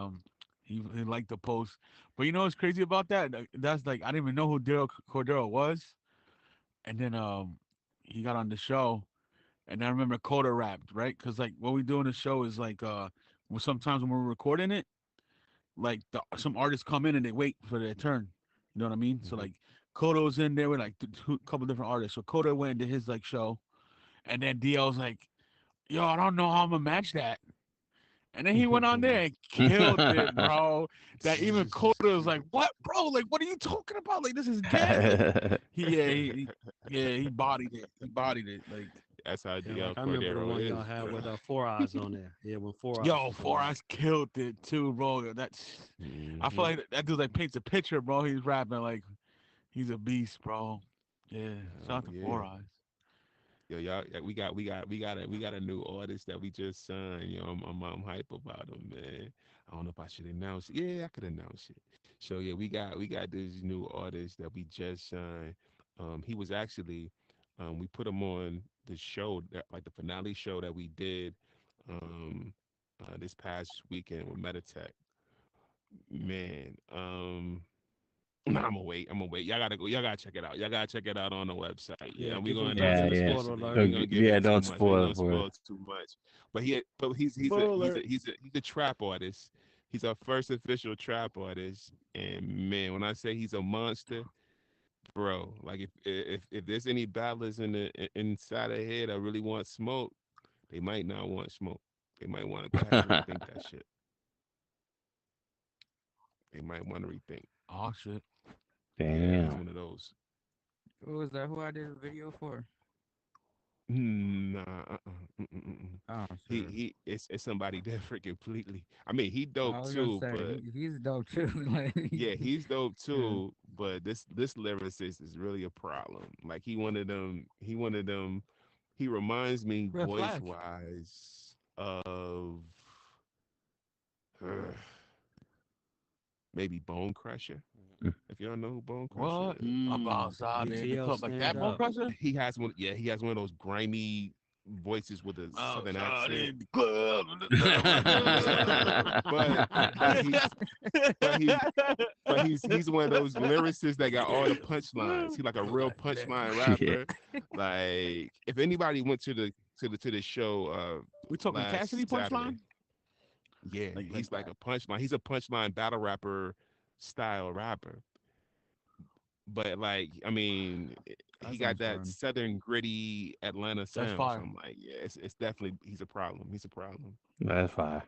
Speaker 4: he liked the post. But you know what's crazy about that? That's like I didn't even know who Daryl Cordero was, and then he got on the show, and I remember Coda rapped right because like what we do in the show is like sometimes when we're recording it, like some artists come in and they wait for their turn. You know what I mean? So
Speaker 1: Hmm.
Speaker 4: like Kodo's in there with like couple different artists. So Kodo went into his like show, and then DL's like, "Yo, I don't know how I'm gonna match that." And then he went on there and killed it, bro. That even Coda was like, "What, bro? Like, what are you talking about? Like, this is gay." He bodied it. He bodied it. Like,
Speaker 1: That's how
Speaker 6: Yeah,
Speaker 1: DL
Speaker 6: like I remember the
Speaker 1: Cordero
Speaker 6: one y'all
Speaker 1: is,
Speaker 6: had
Speaker 1: bro.
Speaker 6: with Four Eyes on there. Yeah, when Four Eyes
Speaker 4: yo,
Speaker 6: was on
Speaker 4: Four
Speaker 6: there.
Speaker 4: Eyes killed it too, bro. That's I feel
Speaker 1: Hmm.
Speaker 4: like that dude like paints a picture, bro. He's rapping like he's a beast, bro. Yeah, shout
Speaker 1: Oh
Speaker 4: out to
Speaker 1: yeah.
Speaker 4: Four Eyes.
Speaker 1: Yo, y'all, yeah, we got a new artist that we just signed. I'm hype about him, man. I don't know if I should announce it. Yeah, I could announce it. So yeah, we got this new artist that we just signed. He was actually, we put him on the show that like the finale show that we did, um, this past weekend with Metatech. Man, nah, I'm gonna wait. I'm gonna wait. Y'all gotta go. Y'all gotta check it out. Y'all gotta check it out on the website.
Speaker 6: Yeah,
Speaker 1: Yeah, we
Speaker 6: give
Speaker 1: gonna
Speaker 6: them
Speaker 1: announce
Speaker 2: Yeah,
Speaker 1: it
Speaker 6: the
Speaker 2: yeah.
Speaker 6: spoiler
Speaker 1: officially. We
Speaker 6: alert.
Speaker 1: ain't
Speaker 2: Don't,
Speaker 1: gonna give
Speaker 2: yeah,
Speaker 1: it too
Speaker 2: don't
Speaker 1: much. We ain't
Speaker 2: spoil
Speaker 1: gonna
Speaker 2: it for us.
Speaker 1: spoil too much. But he's a trap artist. He's our first official trap artist. And man, when I say he's a monster, bro, like if there's any battlers inside their head that really want smoke, they might not want smoke. They might want to go ahead and rethink that shit. They might want to rethink.
Speaker 4: Oh shit.
Speaker 1: Yeah, he's
Speaker 2: Damn.
Speaker 1: one of those.
Speaker 5: Who was that? Who I did a video for?
Speaker 1: Nah,
Speaker 5: Oh, sure.
Speaker 1: it's somebody different completely. I mean, he dope
Speaker 5: I was gonna
Speaker 1: too,
Speaker 5: say
Speaker 1: but
Speaker 5: he's dope too. Like,
Speaker 1: yeah, he's dope
Speaker 5: yeah.
Speaker 1: too. But this lyricist is really a problem. Like he one of them. He one of them. He reminds me
Speaker 4: Red
Speaker 1: voice
Speaker 4: flag.
Speaker 1: wise of maybe Bone Crusher. If y'all know who Bone Crusher
Speaker 4: What?
Speaker 1: is,
Speaker 4: I'm outside there in the
Speaker 6: ATL
Speaker 4: club like that,
Speaker 6: stand
Speaker 4: Bone
Speaker 6: up.
Speaker 4: Crusher?
Speaker 1: he has one. Yeah, he has one of those grimy. voices with a southern
Speaker 4: Outside
Speaker 1: accent.
Speaker 4: in the club.
Speaker 1: Yeah, but but he's he's one of those lyricists that got all the punchlines. He's like a real punchline
Speaker 2: Yeah.
Speaker 1: rapper. Like if anybody went to the show
Speaker 4: We talking Cassidy
Speaker 1: last Saturday,
Speaker 4: punchline?
Speaker 1: yeah,
Speaker 4: Like
Speaker 1: he's like
Speaker 4: that.
Speaker 1: a punchline. He's a punchline battle rapper style rapper. But like, I mean, he
Speaker 5: That
Speaker 1: got
Speaker 5: sounds
Speaker 1: that
Speaker 5: fun.
Speaker 1: southern gritty Atlanta
Speaker 4: That's
Speaker 1: sound. So
Speaker 4: fire.
Speaker 1: I'm like, yeah, it's definitely he's a problem. He's a problem.
Speaker 2: That's fine.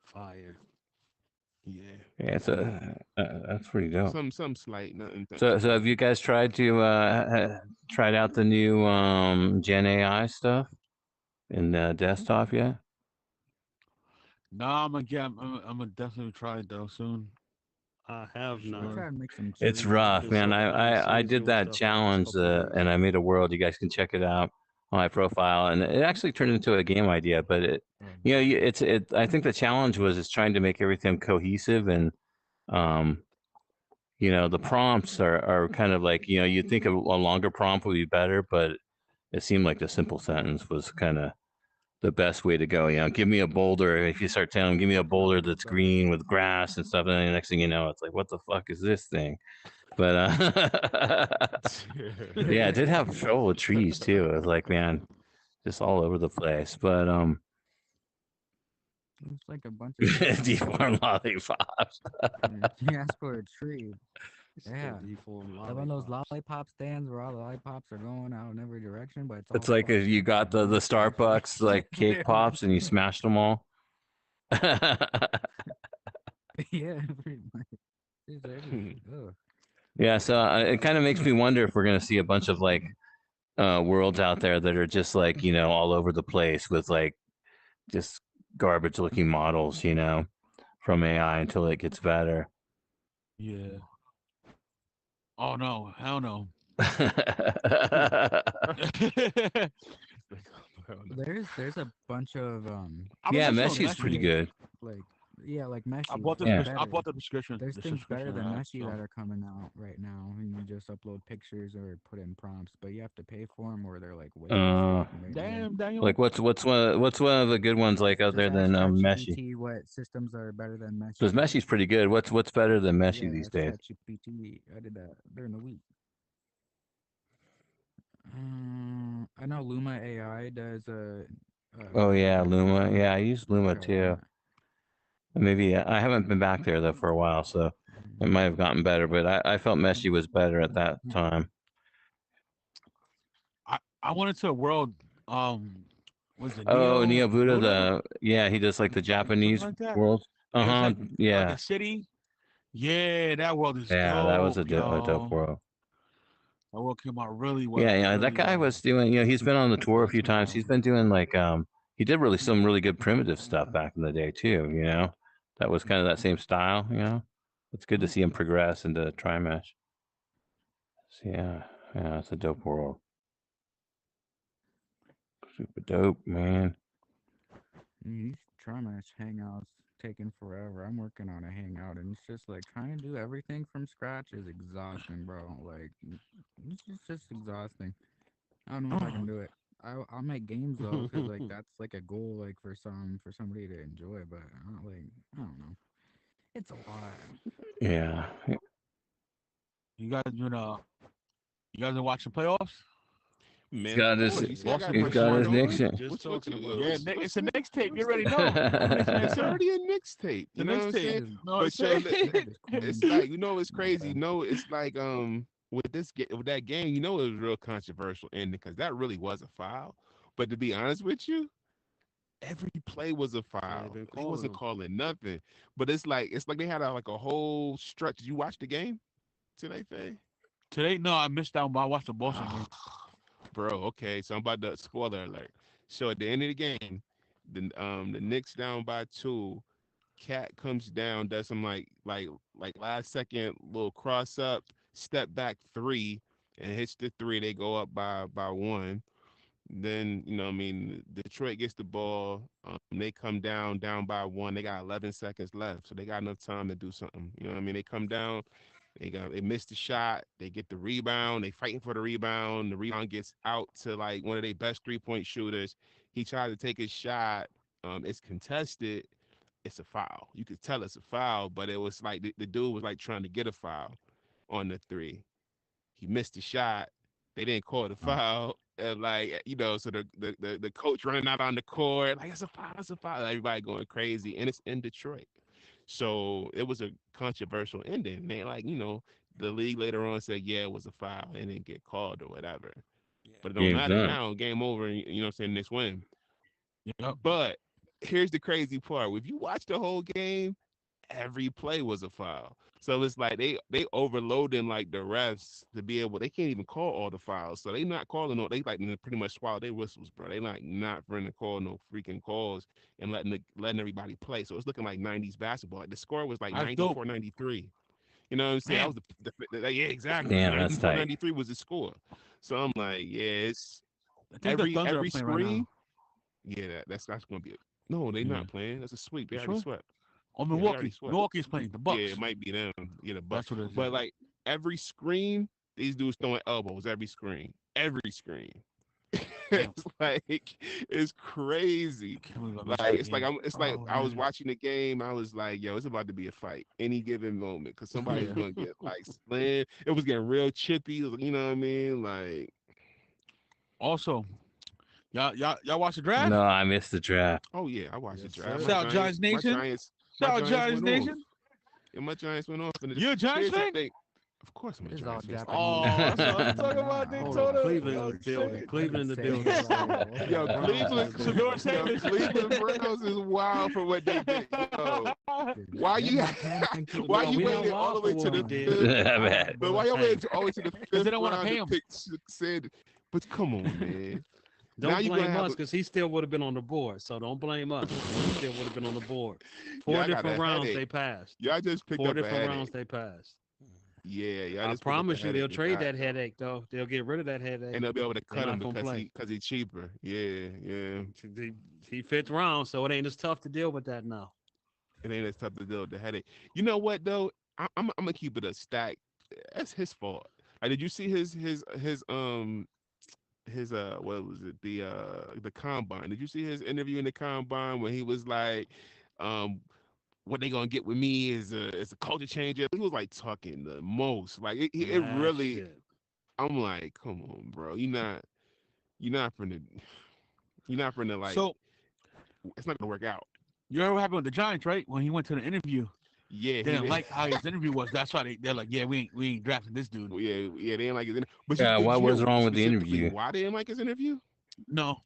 Speaker 6: Fire.
Speaker 1: Yeah,
Speaker 2: Yeah, so that's pretty dope.
Speaker 1: some slight, nothing
Speaker 2: So
Speaker 1: too
Speaker 2: have you
Speaker 1: crazy.
Speaker 2: guys tried to tried out the new Gen AI stuff in desktop yet?
Speaker 4: No, I'm gonna definitely try it though soon.
Speaker 6: I
Speaker 4: For
Speaker 6: have
Speaker 5: I
Speaker 6: not.
Speaker 4: sure.
Speaker 5: try to make some
Speaker 2: It's
Speaker 5: trees.
Speaker 6: I've
Speaker 2: rough,
Speaker 6: been
Speaker 2: man.
Speaker 6: so
Speaker 2: I,
Speaker 6: behind the
Speaker 2: I
Speaker 6: scenes
Speaker 2: did
Speaker 6: doing
Speaker 2: that
Speaker 6: stuff the last
Speaker 2: challenge
Speaker 6: couple of days.
Speaker 2: and I made a world. You guys can check it out on my profile, and it actually turned into a game idea. But I think the challenge was is trying to make everything cohesive and um, the prompts are kind of like you think a longer prompt would be better, but it seemed like the simple sentence was kind of the best way to go. Give me a boulder. If you start telling them, give me a boulder that's green with grass and stuff, and then the next thing you know, it's like, what the fuck is this thing? But yeah, it did have trouble with trees too. It was like, man, just all over the place. But
Speaker 5: It's like a bunch of
Speaker 2: deformed lollipops.
Speaker 5: you ask for a tree.
Speaker 6: It's the
Speaker 5: Yeah.
Speaker 6: deformed
Speaker 5: Like on those
Speaker 6: lollipops.
Speaker 5: lollipop stands where all the lollipops are going out in every direction, but it's
Speaker 2: It's
Speaker 5: all
Speaker 2: like if
Speaker 5: fucked
Speaker 2: you
Speaker 5: up.
Speaker 2: got
Speaker 5: Like
Speaker 2: the
Speaker 5: no connection.
Speaker 2: Starbucks like cake pops and you smashed them all.
Speaker 5: Yeah, pretty much. It's everything. Ugh.
Speaker 2: Yeah, so it kind of makes me wonder if we're gonna see a bunch of like worlds out there that are just like all over the place with like just garbage looking models, from AI until it gets better.
Speaker 4: Yeah. Oh no, hell no.
Speaker 5: There's a bunch of
Speaker 4: I'm
Speaker 2: Yeah,
Speaker 4: just
Speaker 5: actual
Speaker 4: on
Speaker 2: Meshi's pretty
Speaker 4: Messi.
Speaker 5: like
Speaker 2: good.
Speaker 5: like yeah, like
Speaker 4: I
Speaker 5: Meshy.
Speaker 4: bought the
Speaker 5: There's
Speaker 2: Yeah.
Speaker 4: I
Speaker 5: better.
Speaker 4: bought the subscription.
Speaker 5: There's
Speaker 4: The
Speaker 5: things better
Speaker 4: subscription
Speaker 5: than
Speaker 4: now.
Speaker 5: Meshy
Speaker 4: So
Speaker 5: that are coming out right now, and you just upload pictures or put in prompts, but you have to pay for them or they're like way too
Speaker 2: Uh,
Speaker 5: fucking big.
Speaker 4: damn, Daniel.
Speaker 2: like what's one of the good ones like
Speaker 5: Just
Speaker 2: other
Speaker 5: ask
Speaker 2: than Meshi?
Speaker 5: ChatGPT what systems are better than
Speaker 2: Because
Speaker 5: Meshy.
Speaker 2: Meshi's pretty good. What's better than Meshi
Speaker 5: Yeah,
Speaker 2: these
Speaker 5: ask
Speaker 2: days?
Speaker 5: ChatGPT. I did that during the week. I know Luma AI does
Speaker 2: Oh
Speaker 5: really
Speaker 2: yeah,
Speaker 5: good
Speaker 2: Luma.
Speaker 5: Meshy.
Speaker 2: Yeah, I use Luma
Speaker 5: Try
Speaker 2: too.
Speaker 5: that.
Speaker 2: Maybe I haven't been back there though for a while, so it might have gotten better. But I felt Meshi was better at that time.
Speaker 4: I went into a world. Was it
Speaker 2: Oh,
Speaker 4: Neo
Speaker 2: Neo Buddha,
Speaker 4: Buddha?
Speaker 2: yeah, he does like the
Speaker 4: Something
Speaker 2: Japanese
Speaker 4: like that.
Speaker 2: world. Uh
Speaker 4: It was
Speaker 2: huh.
Speaker 4: like
Speaker 2: Yeah,
Speaker 4: a city. Yeah, that world is
Speaker 2: yeah, that was
Speaker 4: dope,
Speaker 2: a dope
Speaker 4: yo.
Speaker 2: world.
Speaker 4: That world came out really
Speaker 2: Yeah,
Speaker 4: well,
Speaker 2: yeah, that
Speaker 4: really
Speaker 2: guy
Speaker 4: well.
Speaker 2: was doing. He's been on the tour a few
Speaker 4: Lots of
Speaker 2: times. He's been doing like he did really some really good primitive stuff back in the day too. That was kind of that same style. It's good to see him progress into Trimesh. So, yeah, yeah, it's a dope world. Super dope, man.
Speaker 5: These Trimash hangouts taking forever. I'm working on a hangout, and it's just like trying to do everything from scratch is exhausting, bro. Like it's just exhausting. I don't know if I can do it. I'll make games though, cause like that's like a goal, like for somebody to enjoy. But I don't like I don't know. It's a lot.
Speaker 2: Yeah,
Speaker 4: You guys been you guys been watching playoffs?
Speaker 2: he's
Speaker 1: Man, of
Speaker 2: got his
Speaker 1: course. You see, I got
Speaker 4: Boston
Speaker 2: he's
Speaker 4: versus
Speaker 2: got his
Speaker 1: merchandise
Speaker 4: Miami.
Speaker 1: on.
Speaker 2: Nixon.
Speaker 6: Just
Speaker 1: What
Speaker 6: talking
Speaker 1: you
Speaker 6: about
Speaker 4: Yeah,
Speaker 6: it.
Speaker 4: It's a next tape. You
Speaker 1: what's
Speaker 4: already know. I'm a Knicks fan
Speaker 1: it's
Speaker 4: too.
Speaker 1: already a mixtape.
Speaker 4: The
Speaker 1: You know what
Speaker 4: next
Speaker 1: I'm
Speaker 4: tape.
Speaker 1: saying?
Speaker 5: Just
Speaker 4: No,
Speaker 1: But
Speaker 4: it's
Speaker 1: yo,
Speaker 5: just
Speaker 1: it's
Speaker 5: corn.
Speaker 1: like it's
Speaker 5: My
Speaker 1: crazy.
Speaker 5: bad.
Speaker 1: It's like with that game, it was real controversial ending because that really was a foul. But to be honest with you, every play was a
Speaker 6: Yeah, they've
Speaker 1: foul.
Speaker 6: been
Speaker 1: They
Speaker 6: calling
Speaker 1: wasn't
Speaker 6: them.
Speaker 1: calling nothing. But it's like they had like a whole stretch. Did you watch the game today, Faye?
Speaker 4: Today, no, I missed out, but I watched the Boston game.
Speaker 1: Bro, okay. So I'm about to spoiler alert. So at the end of the game, the Knicks down by two. Cat comes down, does some like last second little cross up, step back three, and hits the three. They go up by one. Then what I mean, Detroit gets the ball. They come down by one. They got 11 seconds left, so they got enough time to do something. You know what I mean? They come down. They miss the shot. They get the rebound. They fighting for the rebound. The rebound gets out to like one of their best 3-point shooters. He tried to take his shot. It's contested. It's a foul. You could tell it's a foul, but it was like the dude was like trying to get a foul on the three. He missed the shot. They didn't call the foul. And like so the coach running out on the court like it's a foul, it's a foul. Everybody going crazy, and it's in Detroit. So it was a controversial ending. They like the league later on said yeah it was a foul and didn't get called or whatever. But it don't
Speaker 2: Game's
Speaker 1: matter
Speaker 2: up.
Speaker 1: now. Game over. And, what I'm saying, Knicks win.
Speaker 4: Yep.
Speaker 1: But here's the crazy part: if you watch the whole game, every play was a foul. So it's like they overloading like the refs to be able. They can't even call all the fouls. So they not calling no. They like pretty much swallow their whistles, bro. They like not for to call no freaking calls and letting everybody play. So it's looking like 90s basketball. Like the score was like
Speaker 4: That's dope.
Speaker 1: 94-93. You know what I'm saying? That
Speaker 4: Man,
Speaker 1: was yeah, exactly.
Speaker 2: Damn, that's
Speaker 1: Ninety-four,
Speaker 2: tight.
Speaker 1: 93 was the score. So I'm like, yeah, it's
Speaker 4: I think the Thunder are
Speaker 1: every
Speaker 4: playing right
Speaker 1: screen.
Speaker 4: now.
Speaker 1: Yeah, that's gonna be it. No, they
Speaker 4: Yeah.
Speaker 1: not playing. That's a sweep. They
Speaker 4: You
Speaker 1: already
Speaker 4: sure?
Speaker 1: swept.
Speaker 4: Oh,
Speaker 1: Yeah, they already
Speaker 4: Milwaukee.
Speaker 1: swept.
Speaker 4: Milwaukee's playing the
Speaker 1: Yeah, it
Speaker 4: Bucks.
Speaker 1: might be them. Yeah, the Bucks.
Speaker 4: That's what it is.
Speaker 1: But like every screen, these dudes throwing elbows. Every screen. Every screen.
Speaker 4: Damn.
Speaker 1: It's like it's crazy.
Speaker 4: I can't believe I missed
Speaker 1: Like
Speaker 4: that
Speaker 1: it's like
Speaker 4: game.
Speaker 1: it's like
Speaker 4: Oh
Speaker 1: I was
Speaker 4: man.
Speaker 1: watching the game. I was like, yo, it's about to be a fight any given moment because somebody's
Speaker 4: Yeah.
Speaker 1: gonna get like slammed. It was getting real chippy. You know what I mean? Like,
Speaker 4: Also, y'all watch the draft?
Speaker 2: No, I missed the draft.
Speaker 1: oh yeah, I watched the
Speaker 6: Yes,
Speaker 1: draft.
Speaker 6: sir.
Speaker 4: Shout out Giants Nation.
Speaker 1: My
Speaker 4: Shout out
Speaker 1: Giants
Speaker 4: Giants
Speaker 1: went off.
Speaker 4: Nation.
Speaker 1: Yeah, my Giants went off. And
Speaker 4: You a Giants
Speaker 1: here's the
Speaker 4: fan?
Speaker 1: thing. Of course, I'm a
Speaker 5: It is all
Speaker 1: Giants fan. Stop
Speaker 5: Japanese.
Speaker 1: playing.
Speaker 4: Oh, that's what I was talking about.
Speaker 6: Hold on,
Speaker 4: Daytona.
Speaker 6: Cleveland in
Speaker 4: Oh,
Speaker 6: the building.
Speaker 4: shit.
Speaker 6: Cleveland in the
Speaker 5: Saying
Speaker 6: building.
Speaker 5: like, what
Speaker 1: Yo,
Speaker 5: the
Speaker 6: Browns in
Speaker 5: hell?
Speaker 6: the
Speaker 1: Cleveland,
Speaker 6: building.
Speaker 4: Shador
Speaker 1: yo,
Speaker 4: Sanders.
Speaker 1: Cleveland Browns is wild for what they did. Yo, why
Speaker 5: They're
Speaker 1: you,
Speaker 5: not pandering to the
Speaker 1: why
Speaker 6: No,
Speaker 1: you
Speaker 6: we
Speaker 5: Browns.
Speaker 6: not
Speaker 1: waited all
Speaker 6: wild
Speaker 1: the
Speaker 6: for
Speaker 1: way to
Speaker 6: what we
Speaker 1: the
Speaker 6: did.
Speaker 1: fifth?
Speaker 2: Man.
Speaker 1: But why y'all
Speaker 6: Hey,
Speaker 1: waited all the way to the
Speaker 4: Because
Speaker 1: fifth
Speaker 4: they don't want to
Speaker 1: round
Speaker 4: pay
Speaker 1: to
Speaker 4: him.
Speaker 1: pick said? But come on, man. Now
Speaker 6: don't
Speaker 1: you're gonna
Speaker 6: blame
Speaker 1: have
Speaker 6: us
Speaker 1: a
Speaker 6: because he still would have been on the board. So don't blame us. He still would have been on the board.
Speaker 1: yeah.
Speaker 6: Four
Speaker 1: I got
Speaker 6: different
Speaker 1: a
Speaker 6: rounds
Speaker 1: headache.
Speaker 6: they passed.
Speaker 1: Y'all just picked
Speaker 6: Four
Speaker 1: up a
Speaker 6: different rounds
Speaker 1: headache.
Speaker 6: they passed.
Speaker 1: Yeah, y'all
Speaker 6: I
Speaker 1: just picked up a
Speaker 6: promise you, they'll
Speaker 1: headache with
Speaker 6: trade
Speaker 1: that
Speaker 6: that
Speaker 1: though.
Speaker 6: headache though. They'll get rid of that headache.
Speaker 1: And they'll be able to
Speaker 6: They're
Speaker 1: cut him
Speaker 6: not gonna play.
Speaker 1: because he's cheaper. Yeah, yeah.
Speaker 6: He fifth round, so it ain't as tough to deal with that now.
Speaker 1: It ain't as tough to deal with the headache. You know what though? I'm gonna keep it a stack. That's his fault. Like, did you see his what was it, the combine? Did you see his interview in the combine when he was like, um what they gonna get with me is a culture changer? He was like talking the most. Like it
Speaker 6: Nah,
Speaker 1: really.
Speaker 6: shit.
Speaker 1: I'm like, come on, bro. You're not finna you're not finna like.
Speaker 4: So
Speaker 1: It's not gonna work out.
Speaker 4: you heard what happened with the Giants, right? When he went to the interview,
Speaker 1: Yeah,
Speaker 4: they
Speaker 1: he
Speaker 4: didn't
Speaker 1: did.
Speaker 4: like how his interview was. That's why they're like, yeah, we ain't drafting this dude.
Speaker 1: Yeah, yeah, they didn't like his interview. But did
Speaker 2: What
Speaker 1: you
Speaker 2: was
Speaker 1: hear
Speaker 2: wrong with the
Speaker 1: specifically
Speaker 2: interview?
Speaker 1: why they didn't like his interview?
Speaker 4: No.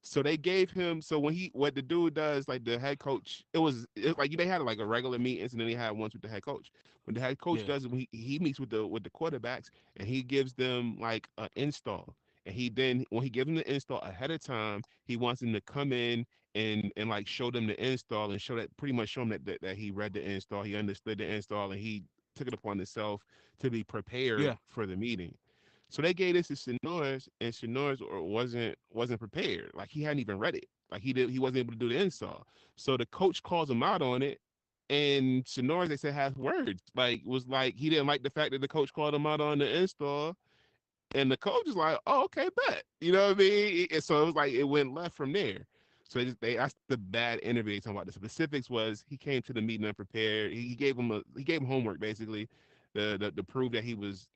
Speaker 1: So they gave him. So what the dude does, like the head coach, it was like they had like a regular meetings and then they had ones with the head coach. When the head coach
Speaker 4: Yeah.
Speaker 1: does it, he meets with the quarterbacks and he gives them like an install. And when he gives them the install ahead of time, he wants them to come in and like show them the install and pretty much show them that he read the install, he understood the install, and he took it upon himself to be prepared
Speaker 4: Yeah.
Speaker 1: for the meeting. So they gave this to Shanoris, and Shanoris wasn't prepared. Like he hadn't even read it. Like he wasn't able to do the install. So the coach calls him out on it, and Shanoris they said has words. Like was like he didn't like the fact that the coach called him out on the install, and the coach is like, oh, okay, bet. You know what I mean? And so it was like it went left from there. So that's the bad interview they talking about. The specifics was he came to the meeting unprepared. He gave him homework basically, to prove that he was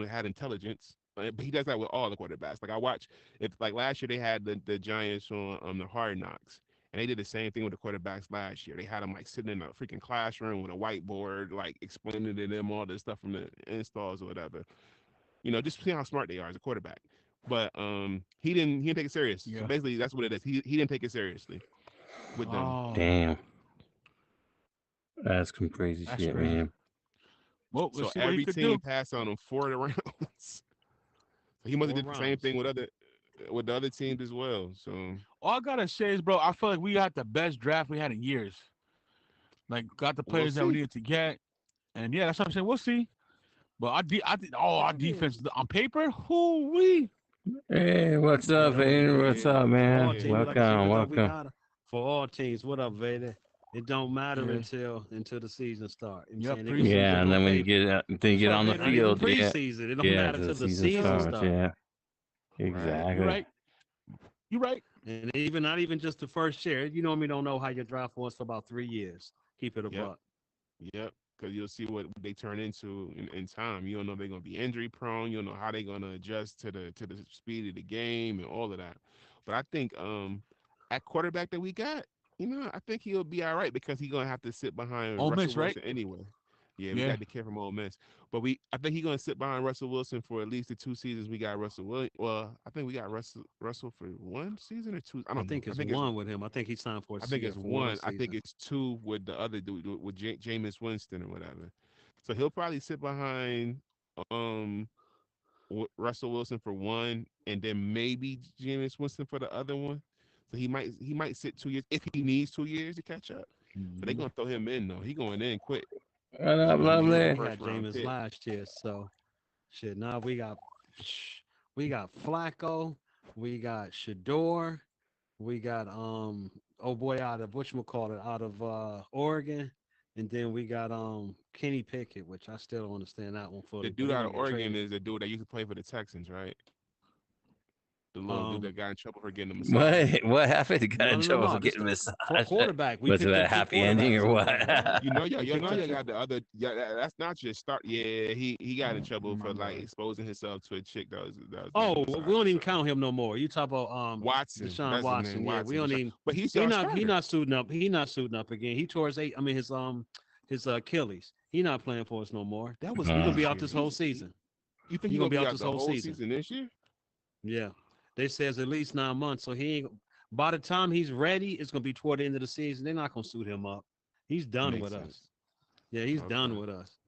Speaker 1: had intelligence. But he does that with all the quarterbacks. Like I watch if like last year they had the Giants on the Hard Knocks. And they did the same thing with the quarterbacks last year. They had them like sitting in a freaking classroom with a whiteboard, like explaining to them all this stuff from the installs or whatever. Just see how smart they are as a quarterback. But he didn't take it serious. So
Speaker 4: Yeah.
Speaker 1: basically that's what it is. He didn't take it seriously with them.
Speaker 4: Oh,
Speaker 2: Damn, that's some crazy
Speaker 4: that's
Speaker 2: shit,
Speaker 4: crazy.
Speaker 2: man.
Speaker 4: Well,
Speaker 1: So
Speaker 4: let's see what he
Speaker 1: every
Speaker 4: could
Speaker 1: team
Speaker 4: do.
Speaker 1: passed on him 4 rounds. So he must have
Speaker 6: 4
Speaker 1: did the same
Speaker 6: rounds.
Speaker 1: thing with the other teams as well. So
Speaker 4: All I gotta say is, bro, I feel like we got the best draft we had in years. Like, got the
Speaker 1: we'll
Speaker 4: players that we
Speaker 1: see.
Speaker 4: needed to get, and yeah, that's what I'm saying. We'll see. But our defense on paper, whoo wee.
Speaker 2: Hey, what's
Speaker 6: What
Speaker 2: up,
Speaker 6: up,
Speaker 2: Vader? What's
Speaker 6: yeah.
Speaker 2: up,
Speaker 6: For all
Speaker 2: man?
Speaker 6: teams, like I said,
Speaker 2: Welcome,
Speaker 6: what up, we
Speaker 2: welcome.
Speaker 6: got for all teams. What up, Vader? It don't matter
Speaker 4: Yeah.
Speaker 6: until the season start. I'm
Speaker 4: Yep.
Speaker 6: saying they can shoot
Speaker 2: Yeah,
Speaker 6: that
Speaker 2: and
Speaker 6: on
Speaker 2: then when you
Speaker 6: paper.
Speaker 2: get on the
Speaker 6: Not even
Speaker 2: field, yeah,
Speaker 6: preseason. It don't
Speaker 2: yeah,
Speaker 6: matter
Speaker 2: the
Speaker 6: till the
Speaker 2: season
Speaker 6: season
Speaker 2: starts.
Speaker 6: start.
Speaker 2: Yeah,
Speaker 1: Right.
Speaker 4: You're
Speaker 2: exactly.
Speaker 4: right. You're right.
Speaker 6: And even not even just the first year. You normally don't know how your draft was for about 3 years. Keep it a
Speaker 1: Yep.
Speaker 6: buck.
Speaker 1: Yep. Because you'll see what they turn into in time. You don't know if they're gonna be injury prone. You don't know how they're gonna adjust to the speed of the game and all of that. But I think at quarterback that we got, I think he'll be all right because he's gonna have to sit behind
Speaker 4: Ole
Speaker 1: Russell
Speaker 4: Miss, right?
Speaker 1: Wilson anyway. Yeah, we
Speaker 4: Yeah.
Speaker 1: got the kid from Ole Miss, but I think he's gonna sit behind Russell Wilson for at least the 2 seasons we got Russell Wilson. Well, I think we got Russell for 1 season or two. I
Speaker 6: I
Speaker 1: don't know.
Speaker 6: think it's one with him. I think he signed for
Speaker 1: I think it's
Speaker 6: for one
Speaker 1: one. I think
Speaker 6: season.
Speaker 1: it's two with the other dude with Jameis Winston or whatever. So he'll probably sit behind um Russell Wilson for one, and then maybe Jameis Winston for the other one. So he might sit 2 years if he needs 2 years to catch up. But they're
Speaker 4: Mhm.
Speaker 1: gonna throw him in though. He going in quick.
Speaker 2: What
Speaker 1: He
Speaker 2: up,
Speaker 1: going in as a
Speaker 6: Yeah,
Speaker 2: lovely?
Speaker 6: we had
Speaker 1: first round
Speaker 6: Jameis
Speaker 1: pick.
Speaker 6: last year, so shit. Now we got Flacco, we got Shador, we got oh boy out of whatchamacallit out of Oregon, and then we got Kenny Pickett, which I still don't understand that one
Speaker 1: The
Speaker 6: fully, but
Speaker 1: dude
Speaker 6: he
Speaker 1: out
Speaker 6: gonna
Speaker 1: of
Speaker 6: get
Speaker 1: Oregon
Speaker 6: traded.
Speaker 1: is the dude that used to play for the Texans, right? The little dude
Speaker 6: Um
Speaker 1: that got in trouble for getting a massage.
Speaker 2: What happened? He got
Speaker 6: no
Speaker 2: in
Speaker 6: no no
Speaker 2: trouble
Speaker 6: no
Speaker 2: for
Speaker 6: this
Speaker 2: getting
Speaker 6: the
Speaker 2: massage.
Speaker 6: quarterback. We
Speaker 2: Was it
Speaker 6: picked
Speaker 2: a
Speaker 6: up two
Speaker 2: happy ending
Speaker 6: quarterbacks
Speaker 2: or
Speaker 6: in the
Speaker 2: what?
Speaker 6: draft.
Speaker 1: You
Speaker 6: We
Speaker 1: you
Speaker 6: picked
Speaker 1: know
Speaker 6: up
Speaker 1: you
Speaker 6: two.
Speaker 1: got the other. Yeah, that's not your start. Yeah, he got in trouble
Speaker 5: My
Speaker 1: for like
Speaker 5: bad.
Speaker 1: exposing himself to a chick that was getting a
Speaker 6: Oh, we
Speaker 1: massage
Speaker 6: don't
Speaker 1: or
Speaker 6: even
Speaker 1: something.
Speaker 6: count him no more. You talk about
Speaker 1: Watson,
Speaker 6: Deshaun
Speaker 1: that's his name,
Speaker 6: Watson. Yeah, we
Speaker 1: Watson.
Speaker 6: don't
Speaker 1: Deshaun.
Speaker 6: even.
Speaker 1: But he's
Speaker 6: He
Speaker 1: y'all
Speaker 6: not he
Speaker 1: starter.
Speaker 6: not suiting up. He not suiting up again. He tore his his Achilles. He not playing for us no more.
Speaker 1: That was
Speaker 6: He gonna
Speaker 2: Uh,
Speaker 6: be
Speaker 1: last
Speaker 6: out
Speaker 1: year.
Speaker 6: this whole season.
Speaker 1: You think
Speaker 6: He
Speaker 1: he's
Speaker 6: gonna
Speaker 1: gonna
Speaker 6: be
Speaker 1: be
Speaker 6: out
Speaker 1: out
Speaker 6: this
Speaker 1: the
Speaker 6: whole
Speaker 1: whole
Speaker 6: season.
Speaker 1: season this year?
Speaker 6: Yeah, they says at least 9 months. So he ain't. By the time he's ready, it's gonna be toward the end of the season. They're not gonna suit him up. He's done
Speaker 1: Makes
Speaker 6: with us.
Speaker 1: sense.
Speaker 6: Yeah, he's done
Speaker 1: Okay.
Speaker 6: with us.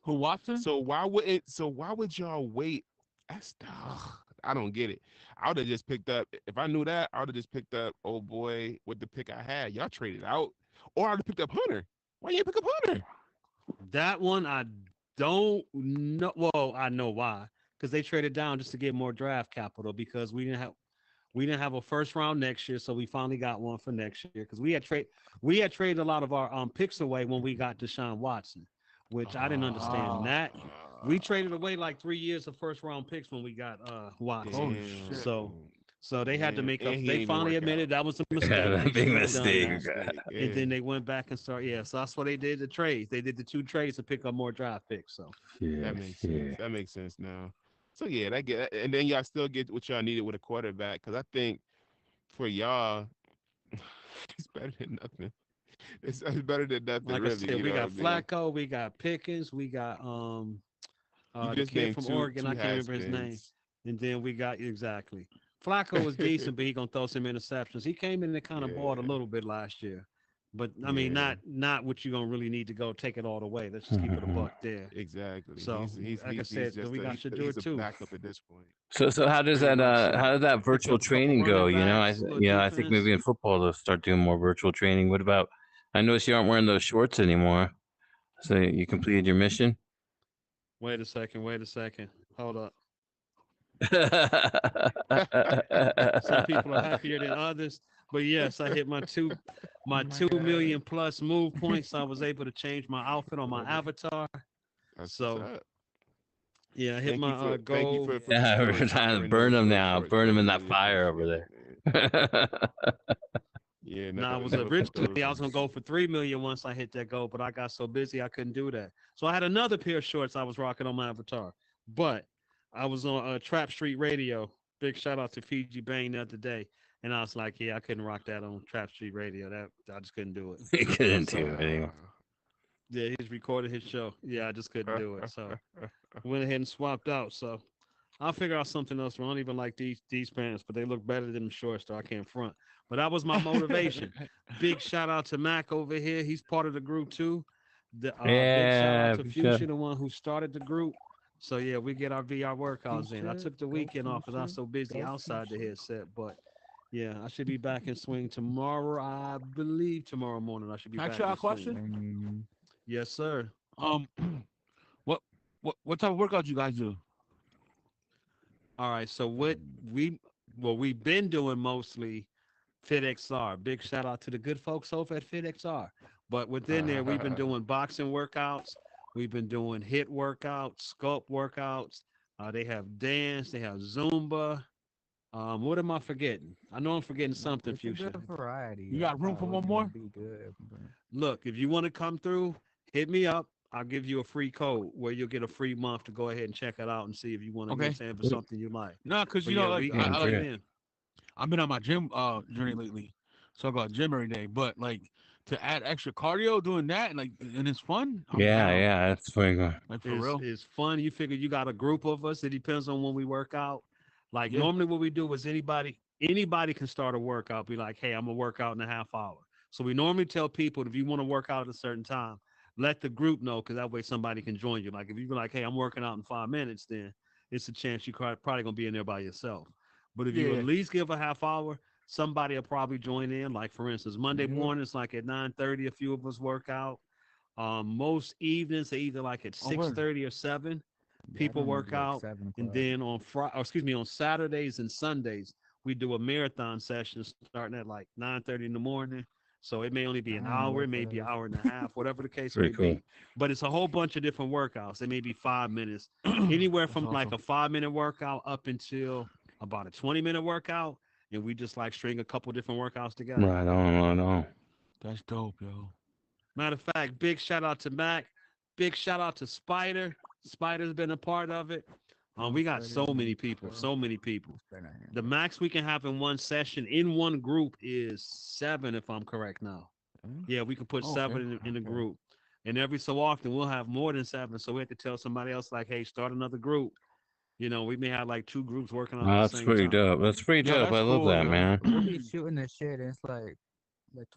Speaker 4: Who, Watson?
Speaker 1: So why would y'all wait? I don't get it. I would have just picked up if I knew that. I would have just picked up old boy with the pick I had. Y'all traded out, or I'd have picked up Hunter. Why you ain't pick up Hunter?
Speaker 6: That one I don't know. Well, I know why. Because they traded down just to get more draft capital because we didn't have a first round next year, so we finally got one for next year. Because we had traded a lot of our picks away when we got Deshaun Watson, which I didn't understand
Speaker 4: Ah.
Speaker 6: that. We traded away like 3 years of first round picks when we got Watson.
Speaker 4: Oh
Speaker 1: Damn,
Speaker 4: shit.
Speaker 6: So they had to
Speaker 1: damn,
Speaker 6: make up.
Speaker 1: and he
Speaker 6: They
Speaker 1: ain't even
Speaker 6: finally
Speaker 1: work out.
Speaker 6: admitted that was a mistake.
Speaker 2: yeah,
Speaker 6: They
Speaker 2: big
Speaker 6: shouldn't have
Speaker 1: That was a
Speaker 6: done
Speaker 1: big
Speaker 2: mistake.
Speaker 6: that.
Speaker 1: mistake.
Speaker 6: And
Speaker 1: Yeah,
Speaker 6: then they went back and started. Yeah, so that's what they did. The trades. They did the two trades to pick up more draft picks. So
Speaker 1: that
Speaker 2: Shit,
Speaker 1: makes sense.
Speaker 2: shit.
Speaker 1: That makes sense now. So yeah, that get, and then y'all still get what y'all needed with a quarterback. Because I think for y'all, it's better than nothing. It's better than nothing,
Speaker 6: like I
Speaker 1: really.
Speaker 6: said,
Speaker 1: You
Speaker 6: we
Speaker 1: know what
Speaker 6: got
Speaker 1: I mean?
Speaker 6: Flacco, we got Pickens, we got
Speaker 1: You
Speaker 6: the
Speaker 1: just
Speaker 6: kid
Speaker 1: named
Speaker 6: from
Speaker 1: two
Speaker 6: Oregon.
Speaker 1: two
Speaker 6: I can't remember his name.
Speaker 1: has-beens.
Speaker 6: And then we got exactly. Flacco was decent, but he gonna throw some interceptions. He came in and kind of balled a
Speaker 1: Yeah,
Speaker 6: little bit last year, but I mean,
Speaker 1: yeah,
Speaker 6: not what you're gonna really need to go take it all the way. Let's just keep it a
Speaker 2: so
Speaker 6: buck there.
Speaker 1: exactly.
Speaker 6: So,
Speaker 1: He's
Speaker 6: like I
Speaker 1: he's he's
Speaker 6: said, then
Speaker 1: just
Speaker 6: we got Shador
Speaker 1: he's a
Speaker 6: too.
Speaker 1: backup at this point,
Speaker 6: Pretty much.
Speaker 2: how does that
Speaker 6: Picked
Speaker 2: virtual
Speaker 6: up a couple
Speaker 2: training go?
Speaker 6: running
Speaker 2: You know,
Speaker 6: backs, a little
Speaker 2: I think maybe
Speaker 6: defense.
Speaker 2: in football they'll start doing more virtual training. What about? I noticed you aren't wearing those shorts anymore. So you completed your mission.
Speaker 6: Wait a second. Wait a second. Hold up. Some people are happier than others, but yes, I hit my
Speaker 5: My
Speaker 6: 2 million
Speaker 5: God.
Speaker 6: plus move points. I was able to change my outfit on my avatar.
Speaker 1: that's what's
Speaker 6: So
Speaker 1: up.
Speaker 6: yeah, I hit
Speaker 1: Thank you
Speaker 6: my
Speaker 1: for thank you
Speaker 6: goal.
Speaker 2: Yeah, we're
Speaker 1: for
Speaker 2: trying to
Speaker 1: wearing
Speaker 2: burn
Speaker 1: those
Speaker 2: them
Speaker 1: short
Speaker 2: now.
Speaker 1: shorts,
Speaker 2: Burn them
Speaker 1: man.
Speaker 2: in
Speaker 1: We
Speaker 2: that
Speaker 1: really
Speaker 2: fire over
Speaker 1: appreciate it,
Speaker 2: there.
Speaker 1: man. Yeah,
Speaker 6: Now I
Speaker 1: never
Speaker 6: was
Speaker 1: never put those
Speaker 6: originally I was
Speaker 1: on.
Speaker 6: gonna go for 3 million once I hit that goal, but I got so busy I couldn't do that. So I had another pair of shorts I was rocking on my avatar, but I was on Trap Street Radio. Big shout out to Fiji Bang the other day, and I was like, yeah, I couldn't rock that on Trap Street Radio. That I just couldn't do it.
Speaker 2: You couldn't do
Speaker 6: So
Speaker 2: it anymore.
Speaker 6: yeah, he's recorded his show. Yeah, I just couldn't do it. So went ahead and swapped out. So I'll figure out something else. I don't even like these pants, but they look better than them shorts, so I can't front. But that was my motivation. Big shout out to Mac over here. He's part of the group too. The big shout out
Speaker 2: Yeah,
Speaker 6: to
Speaker 2: for sure.
Speaker 6: Fuchsia, the one who started the group. So yeah, we get our VR workouts in. I
Speaker 5: Future,
Speaker 6: took the
Speaker 5: go
Speaker 6: weekend off because I was
Speaker 5: future,
Speaker 6: so busy
Speaker 5: go
Speaker 6: outside the
Speaker 5: future.
Speaker 6: headset. But yeah, I should be back in swing tomorrow. I believe tomorrow morning I should be
Speaker 4: Can I ask
Speaker 6: back
Speaker 4: you
Speaker 6: in
Speaker 4: a
Speaker 6: swing.
Speaker 4: question?
Speaker 6: Yes, sir.
Speaker 4: Um, what what type of workouts you guys do?
Speaker 6: All right. So what we've been doing mostly FitXR. Big shout out to the good folks over at FitXR. But within there, we've been doing boxing workouts. We've been doing hit workouts, sculpt workouts. They have dance. They have Zumba. What am I forgetting? I know I'm forgetting something,
Speaker 5: It's a
Speaker 6: Fuchsia.
Speaker 5: good variety.
Speaker 4: You
Speaker 5: I
Speaker 4: got room
Speaker 5: thought
Speaker 4: for
Speaker 5: it
Speaker 4: one
Speaker 5: was
Speaker 4: more?
Speaker 5: gonna be good, but
Speaker 6: Look, if you want to come through, hit me up. I'll give you a free code where you'll get a free month to go ahead and check it out and see if you want to,
Speaker 4: Okay.
Speaker 6: say, if it's something you like.
Speaker 4: No, because
Speaker 6: But
Speaker 4: you know,
Speaker 6: yeah,
Speaker 4: like
Speaker 6: we
Speaker 2: Yeah,
Speaker 6: can
Speaker 4: I
Speaker 6: get
Speaker 4: like
Speaker 6: it
Speaker 2: great.
Speaker 6: in.
Speaker 4: I've been on my gym journey lately, so I go to gym every day. But like to add extra cardio doing that and it's fun. I'm
Speaker 2: Yeah,
Speaker 4: down.
Speaker 2: yeah, that's pretty good.
Speaker 4: Like for
Speaker 6: It's
Speaker 4: real.
Speaker 6: it's fun. You figure you got a group of us. It depends on when we work out. Like
Speaker 4: Yeah.
Speaker 6: normally, what we do is anybody can start a workout. Be like, hey, I'm gonna work out in a half hour. So we normally tell people if you want to work out at a certain time, let the group know because that way somebody can join you. Like if you be like, hey, I'm working out in 5 minutes, then it's a chance you probably gonna be in there by yourself. But if you at
Speaker 4: Yeah.
Speaker 6: least give a half hour, somebody will probably join in. Like for instance, Monday
Speaker 4: Yeah.
Speaker 6: mornings, like at 9:30, a few of us work out. Most evenings are either like at
Speaker 4: Oh,
Speaker 6: six
Speaker 4: word.
Speaker 6: thirty or 7.
Speaker 5: yeah, I
Speaker 6: People
Speaker 5: normally
Speaker 6: work
Speaker 5: do like
Speaker 6: out,
Speaker 5: 7 o'clock.
Speaker 6: and then on on Saturdays and Sundays, we do a marathon session starting at like 9:30 in the morning. So it may only be an
Speaker 5: I ain't
Speaker 6: hour, it
Speaker 5: wait for
Speaker 6: may be an
Speaker 5: those.
Speaker 6: hour and a half, whatever the case may
Speaker 2: Pretty cool.
Speaker 6: be. But it's a whole bunch of different workouts. It may be 5 minutes, anywhere
Speaker 4: That's
Speaker 6: from like
Speaker 4: awesome.
Speaker 6: a 5 minute workout up until about a 20-minute workout, and we just like string a couple different workouts together.
Speaker 2: Right on, right on.
Speaker 4: That's dope, yo.
Speaker 6: Matter of fact, big shout out to Mac. Big shout out to Spider. Spider's been a part of it. We got so many people, so many people. The max we can have in one session in one group is 7, if I'm correct now. Yeah, we can put
Speaker 4: Oh, okay.
Speaker 6: 7 in a
Speaker 5: Okay.
Speaker 6: group. And every so often we'll have more than 7. So we have to tell somebody else, like, hey, start another group. We may have like 2 groups working on at
Speaker 2: Oh,
Speaker 6: the
Speaker 2: that's
Speaker 6: same
Speaker 2: pretty
Speaker 6: time.
Speaker 2: dope. That's pretty
Speaker 4: Yeah,
Speaker 2: dope. I
Speaker 4: that's
Speaker 2: love
Speaker 4: cool,
Speaker 2: that,
Speaker 4: yo.
Speaker 2: man.
Speaker 5: We'll be shooting this shit, and it's like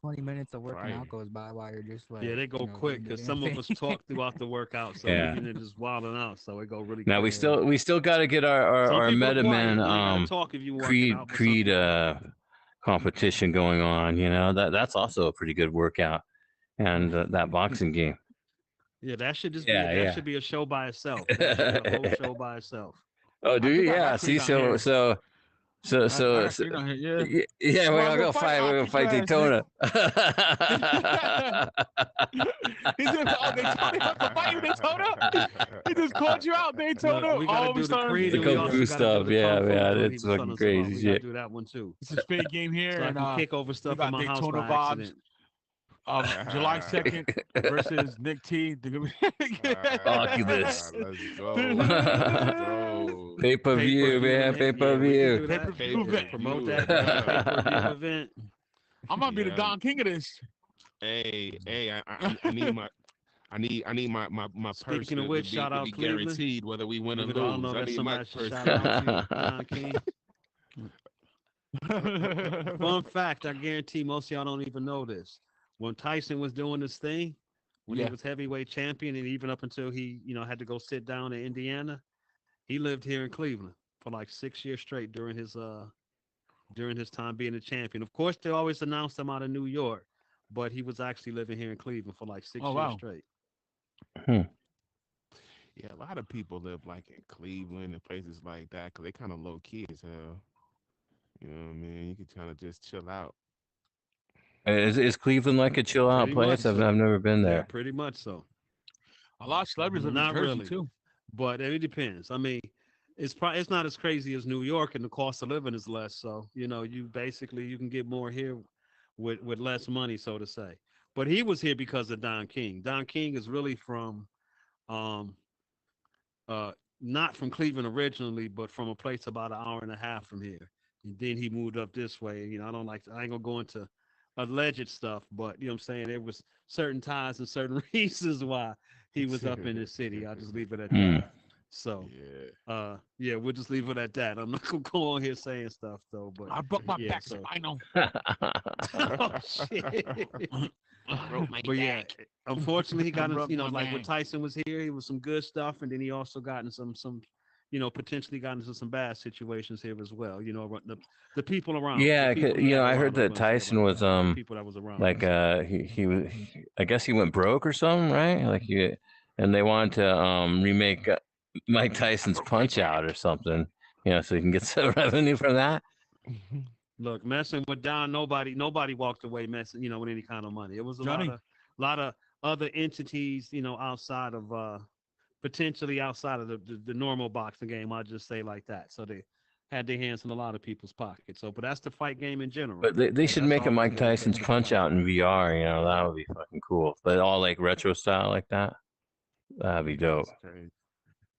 Speaker 5: 20 minutes of working
Speaker 1: Right.
Speaker 5: out goes by while you're just
Speaker 6: Yeah,
Speaker 5: like,
Speaker 6: they go quick
Speaker 5: doing the
Speaker 6: because
Speaker 5: damn
Speaker 6: some of
Speaker 5: thing.
Speaker 6: us talk throughout the workout, so we
Speaker 2: Yeah.
Speaker 6: in there just wilding out, so it go really
Speaker 2: Now
Speaker 6: quick.
Speaker 2: we still got to get
Speaker 6: Some
Speaker 2: our
Speaker 6: people are
Speaker 2: Meta
Speaker 6: quiet.
Speaker 2: Men
Speaker 6: You ain't gotta talk if you working out, but some
Speaker 2: Creed
Speaker 6: people.
Speaker 2: competition going on. You know that's also a pretty good workout, and that boxing game.
Speaker 6: Yeah, that should just be
Speaker 2: Yeah,
Speaker 6: that
Speaker 2: yeah.
Speaker 6: should be a show by itself. That should be a whole show by itself.
Speaker 2: Oh, do
Speaker 4: I
Speaker 2: you?
Speaker 4: think I
Speaker 2: Yeah.
Speaker 4: got
Speaker 2: See,
Speaker 4: Creed on here. I got
Speaker 2: so
Speaker 4: Creed on here. Yeah.
Speaker 2: yeah,
Speaker 4: You
Speaker 2: we're
Speaker 4: wanna
Speaker 2: gonna
Speaker 4: go
Speaker 2: go
Speaker 4: fight?
Speaker 2: fight.
Speaker 4: I'll
Speaker 2: We're gonna
Speaker 4: kick your
Speaker 2: fight
Speaker 4: ass, Nick.
Speaker 2: Daytona.
Speaker 4: He said, "Oh, Daytona wants to fight you, Daytona." He just called you out,
Speaker 6: Look,
Speaker 4: Daytona.
Speaker 6: we gotta
Speaker 4: Oh, we
Speaker 6: do the
Speaker 4: starting.
Speaker 6: Creed
Speaker 2: The
Speaker 6: and we
Speaker 2: kung
Speaker 6: also
Speaker 2: fu
Speaker 6: gotta do
Speaker 2: stuff.
Speaker 6: the
Speaker 2: Yeah,
Speaker 6: Kung Fu
Speaker 2: man,
Speaker 6: joint he
Speaker 2: it's
Speaker 6: was telling
Speaker 2: fucking
Speaker 6: us about.
Speaker 2: crazy
Speaker 6: We gotta
Speaker 2: shit.
Speaker 6: do that one too.
Speaker 4: It's a spade game here,
Speaker 6: So I
Speaker 4: and
Speaker 6: can kick over
Speaker 4: we
Speaker 6: stuff in
Speaker 4: got
Speaker 6: my house
Speaker 4: Daytona
Speaker 6: by
Speaker 4: vibes.
Speaker 6: accident.
Speaker 4: July 2nd versus Nick T.
Speaker 2: Oculus.
Speaker 1: Let's go. Let's go.
Speaker 2: Pay per view,
Speaker 6: Pay-per-view
Speaker 2: man.
Speaker 6: event.
Speaker 2: Pay per
Speaker 6: Yeah, we can
Speaker 2: view.
Speaker 6: do that.
Speaker 4: Pay-per-view event.
Speaker 6: Promote
Speaker 1: Pay-per-view.
Speaker 6: that. That's a pay-per-view event.
Speaker 4: I'm gonna be the
Speaker 1: Yeah.
Speaker 4: Don King of this.
Speaker 1: Hey, I need my purse
Speaker 6: Speaking of which, shout
Speaker 1: to
Speaker 6: out
Speaker 1: be
Speaker 6: Cleveland.
Speaker 1: guaranteed whether we win or
Speaker 6: Even though I don't know
Speaker 1: lose.
Speaker 6: if
Speaker 1: I
Speaker 6: that's
Speaker 1: need my
Speaker 6: somebody I should
Speaker 1: purse.
Speaker 6: shout out to, Don King. Fun fact, I guarantee most of y'all don't even know this. When Tyson was doing this thing, when he
Speaker 4: Yeah.
Speaker 6: was heavyweight champion, and even up until he, had to go sit down in Indiana, he lived here in Cleveland for like 6 years straight during his time being a champion. Of course, they always announced him out of New York, but he was actually living here in Cleveland for like six
Speaker 4: Oh,
Speaker 6: years
Speaker 4: wow.
Speaker 6: straight.
Speaker 1: Yeah, a lot of people live like in Cleveland and places like that because they kind of low key as hell. You know what I mean? You can kind of just chill out.
Speaker 2: Is Cleveland like a chill out
Speaker 6: Pretty much
Speaker 2: place? I've
Speaker 6: so.
Speaker 2: never been
Speaker 6: Yeah,
Speaker 2: there.
Speaker 6: pretty much so.
Speaker 4: A lot of celebrities live in
Speaker 6: Not
Speaker 4: Jersey
Speaker 6: really.
Speaker 4: too.
Speaker 6: But it depends. I mean, it's not as crazy as New York, and the cost of living is less. So you can get more here with less money, so to say. But he was here because of Don King. Don King is really from um uh not from Cleveland originally, but from a place about an hour and a half from here. And then he moved up this way. I ain't gonna go into alleged stuff, but what I'm saying, there was certain ties and certain reasons why he was up in this city. I'll just leave it at
Speaker 2: Hmm.
Speaker 6: that. So
Speaker 1: Yeah.
Speaker 6: yeah, we'll just leave it at that. I'm not gonna go on here saying stuff though, but
Speaker 4: I broke my
Speaker 6: yeah,
Speaker 4: back.
Speaker 6: so
Speaker 4: I know.
Speaker 6: oh shit.
Speaker 4: Broke my
Speaker 6: But yeah, unfortunately he got in,
Speaker 4: Broke my
Speaker 6: like when
Speaker 4: back.
Speaker 6: Tyson was here, he was some good stuff, and then he also got in some potentially got into some bad situations here as well. The people around.
Speaker 2: Yeah,
Speaker 6: the people he had
Speaker 2: I
Speaker 6: around,
Speaker 2: heard
Speaker 6: I'm
Speaker 2: that
Speaker 6: gonna say it
Speaker 2: Tyson
Speaker 6: like
Speaker 2: was
Speaker 6: that. The people that was around.
Speaker 2: like he was I guess he went broke or something, right? And they wanted to remake Mike Tyson's Punch Out or something, so he can get some revenue from that.
Speaker 6: Look, messing with Don, nobody walked away messing, with any kind of money. It was a
Speaker 4: Johnny.
Speaker 6: lot of other entities, outside of potentially outside of the normal boxing game. I'll just say like that. So they had their hands in a lot of people's pockets. So, but that's the fight game in general.
Speaker 2: But they should
Speaker 6: That's
Speaker 2: make a
Speaker 6: all
Speaker 2: Mike
Speaker 6: it is.
Speaker 2: Tyson's Punch Out in VR. That would be fucking cool. But all like retro style like that. That'd be dope.
Speaker 1: That's crazy.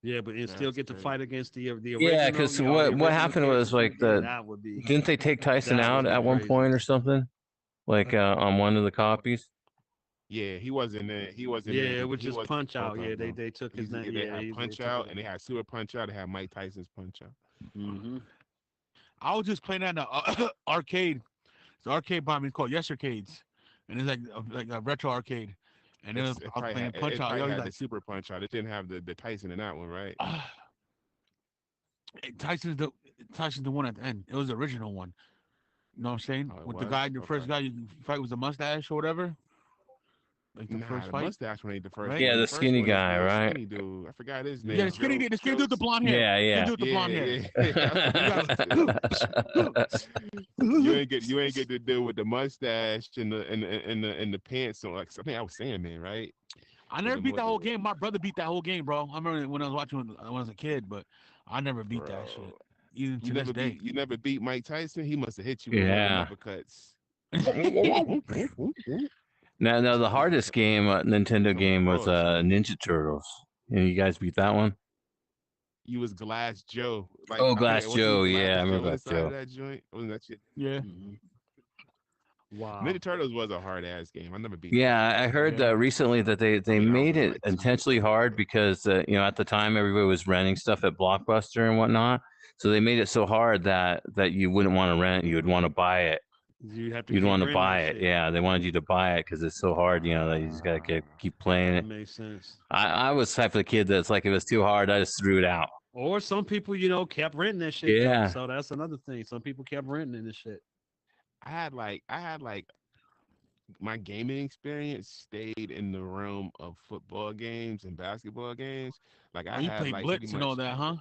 Speaker 6: Yeah, but still
Speaker 1: That's
Speaker 6: get to
Speaker 1: crazy.
Speaker 6: fight against the original.
Speaker 2: Yeah, because
Speaker 6: the
Speaker 2: what
Speaker 6: original
Speaker 2: happened was
Speaker 6: characters.
Speaker 2: like
Speaker 6: That would be
Speaker 2: didn't they take Tyson
Speaker 6: that
Speaker 2: out
Speaker 6: would be
Speaker 2: at one
Speaker 6: crazy.
Speaker 2: point or something? Like on one of the copies.
Speaker 1: Yeah, he wasn't there. He wasn't
Speaker 6: Yeah,
Speaker 1: there.
Speaker 6: it was
Speaker 1: He
Speaker 6: just
Speaker 1: wasn't
Speaker 6: Punch Out.
Speaker 1: both
Speaker 6: Yeah,
Speaker 1: of them.
Speaker 6: they took his name.
Speaker 1: They
Speaker 6: Yeah,
Speaker 1: had
Speaker 6: they
Speaker 1: Punch
Speaker 6: took
Speaker 1: Out
Speaker 6: it.
Speaker 1: and they had Super Punch Out. They had Mike Tyson's Punch Out.
Speaker 6: Mm-hmm.
Speaker 4: I was just playing that in the arcade. It's an arcade by me called Yes Arcades, and it's like a retro arcade. And then I was playing Punch
Speaker 1: It
Speaker 4: Out.
Speaker 1: probably
Speaker 4: Yo, he's
Speaker 1: had the
Speaker 4: like,
Speaker 1: Super Punch Out. It didn't have the Tyson in that one, right?
Speaker 4: Tyson's the one at the end. It was the original one. You know what I'm saying?
Speaker 1: Oh, it
Speaker 4: With the
Speaker 1: was?
Speaker 4: guy, the first
Speaker 1: Okay.
Speaker 4: guy you fight was the mustache or whatever. Like the
Speaker 1: Nah,
Speaker 4: first
Speaker 1: the
Speaker 4: fight.
Speaker 1: mustache one ain't the first
Speaker 4: Right?
Speaker 2: Yeah,
Speaker 1: one.
Speaker 2: the
Speaker 1: first
Speaker 2: skinny
Speaker 1: one is
Speaker 2: guy,
Speaker 1: the
Speaker 2: right?
Speaker 1: Skinny dude. I forgot his
Speaker 4: Yeah,
Speaker 1: name.
Speaker 4: the skinny dude with the
Speaker 1: Joe.
Speaker 4: blonde hair.
Speaker 2: Yeah,
Speaker 4: Skinny dude with the blonde hair.
Speaker 1: You ain't get to deal with the mustache and the pants. So like I think I was saying, man, right?
Speaker 4: I never beat that whole game. My brother beat that whole game, bro. I remember when I was watching when I was a kid, but I never beat that shit.
Speaker 1: Bro,
Speaker 4: Even to this day.
Speaker 1: you never beat Mike Tyson. He must have hit you with
Speaker 2: Yeah.
Speaker 1: one of them uppercuts.
Speaker 2: Now the hardest game, Nintendo game was Ninja Turtles. And you guys beat that one?
Speaker 1: You was Glass Joe. Like,
Speaker 2: Oh,
Speaker 1: I think
Speaker 2: Glass
Speaker 1: it wasn't
Speaker 2: Joe.
Speaker 1: Glass
Speaker 2: Yeah, I remember
Speaker 1: on the
Speaker 2: Glass
Speaker 1: side
Speaker 2: Joe.
Speaker 1: of that joint. Wasn't that shit?
Speaker 4: Yeah.
Speaker 6: Wow.
Speaker 1: Ninja Turtles was a hard ass game. I never beat.
Speaker 2: Yeah, I heard recently that they
Speaker 1: I mean, I
Speaker 2: made
Speaker 1: was
Speaker 2: it
Speaker 1: like 2
Speaker 2: intentionally
Speaker 1: years old,
Speaker 2: hard
Speaker 1: but-
Speaker 2: because at the time everybody was renting stuff at Blockbuster and whatnot. So they made it so hard that you wouldn't want to rent, you would want to buy it.
Speaker 6: You have to.
Speaker 2: You'd
Speaker 6: keep
Speaker 2: want to
Speaker 6: renting
Speaker 2: buy
Speaker 6: that
Speaker 2: it.
Speaker 6: shit.
Speaker 2: Yeah, they wanted you to buy it because it's so hard. That you just gotta keep playing
Speaker 6: That
Speaker 2: it.
Speaker 6: makes sense.
Speaker 2: I was the type of kid that's like, if it was too hard, I just threw it out.
Speaker 6: Or some people, kept renting that shit.
Speaker 2: Yeah.
Speaker 6: So that's another thing. Some people kept renting this shit.
Speaker 1: I had like my gaming experience stayed in the realm of football games and basketball games. Like
Speaker 4: Oh,
Speaker 1: I
Speaker 4: you
Speaker 1: had
Speaker 4: played
Speaker 1: like
Speaker 4: Blitz
Speaker 1: pretty
Speaker 4: and all
Speaker 1: much.
Speaker 4: that, huh?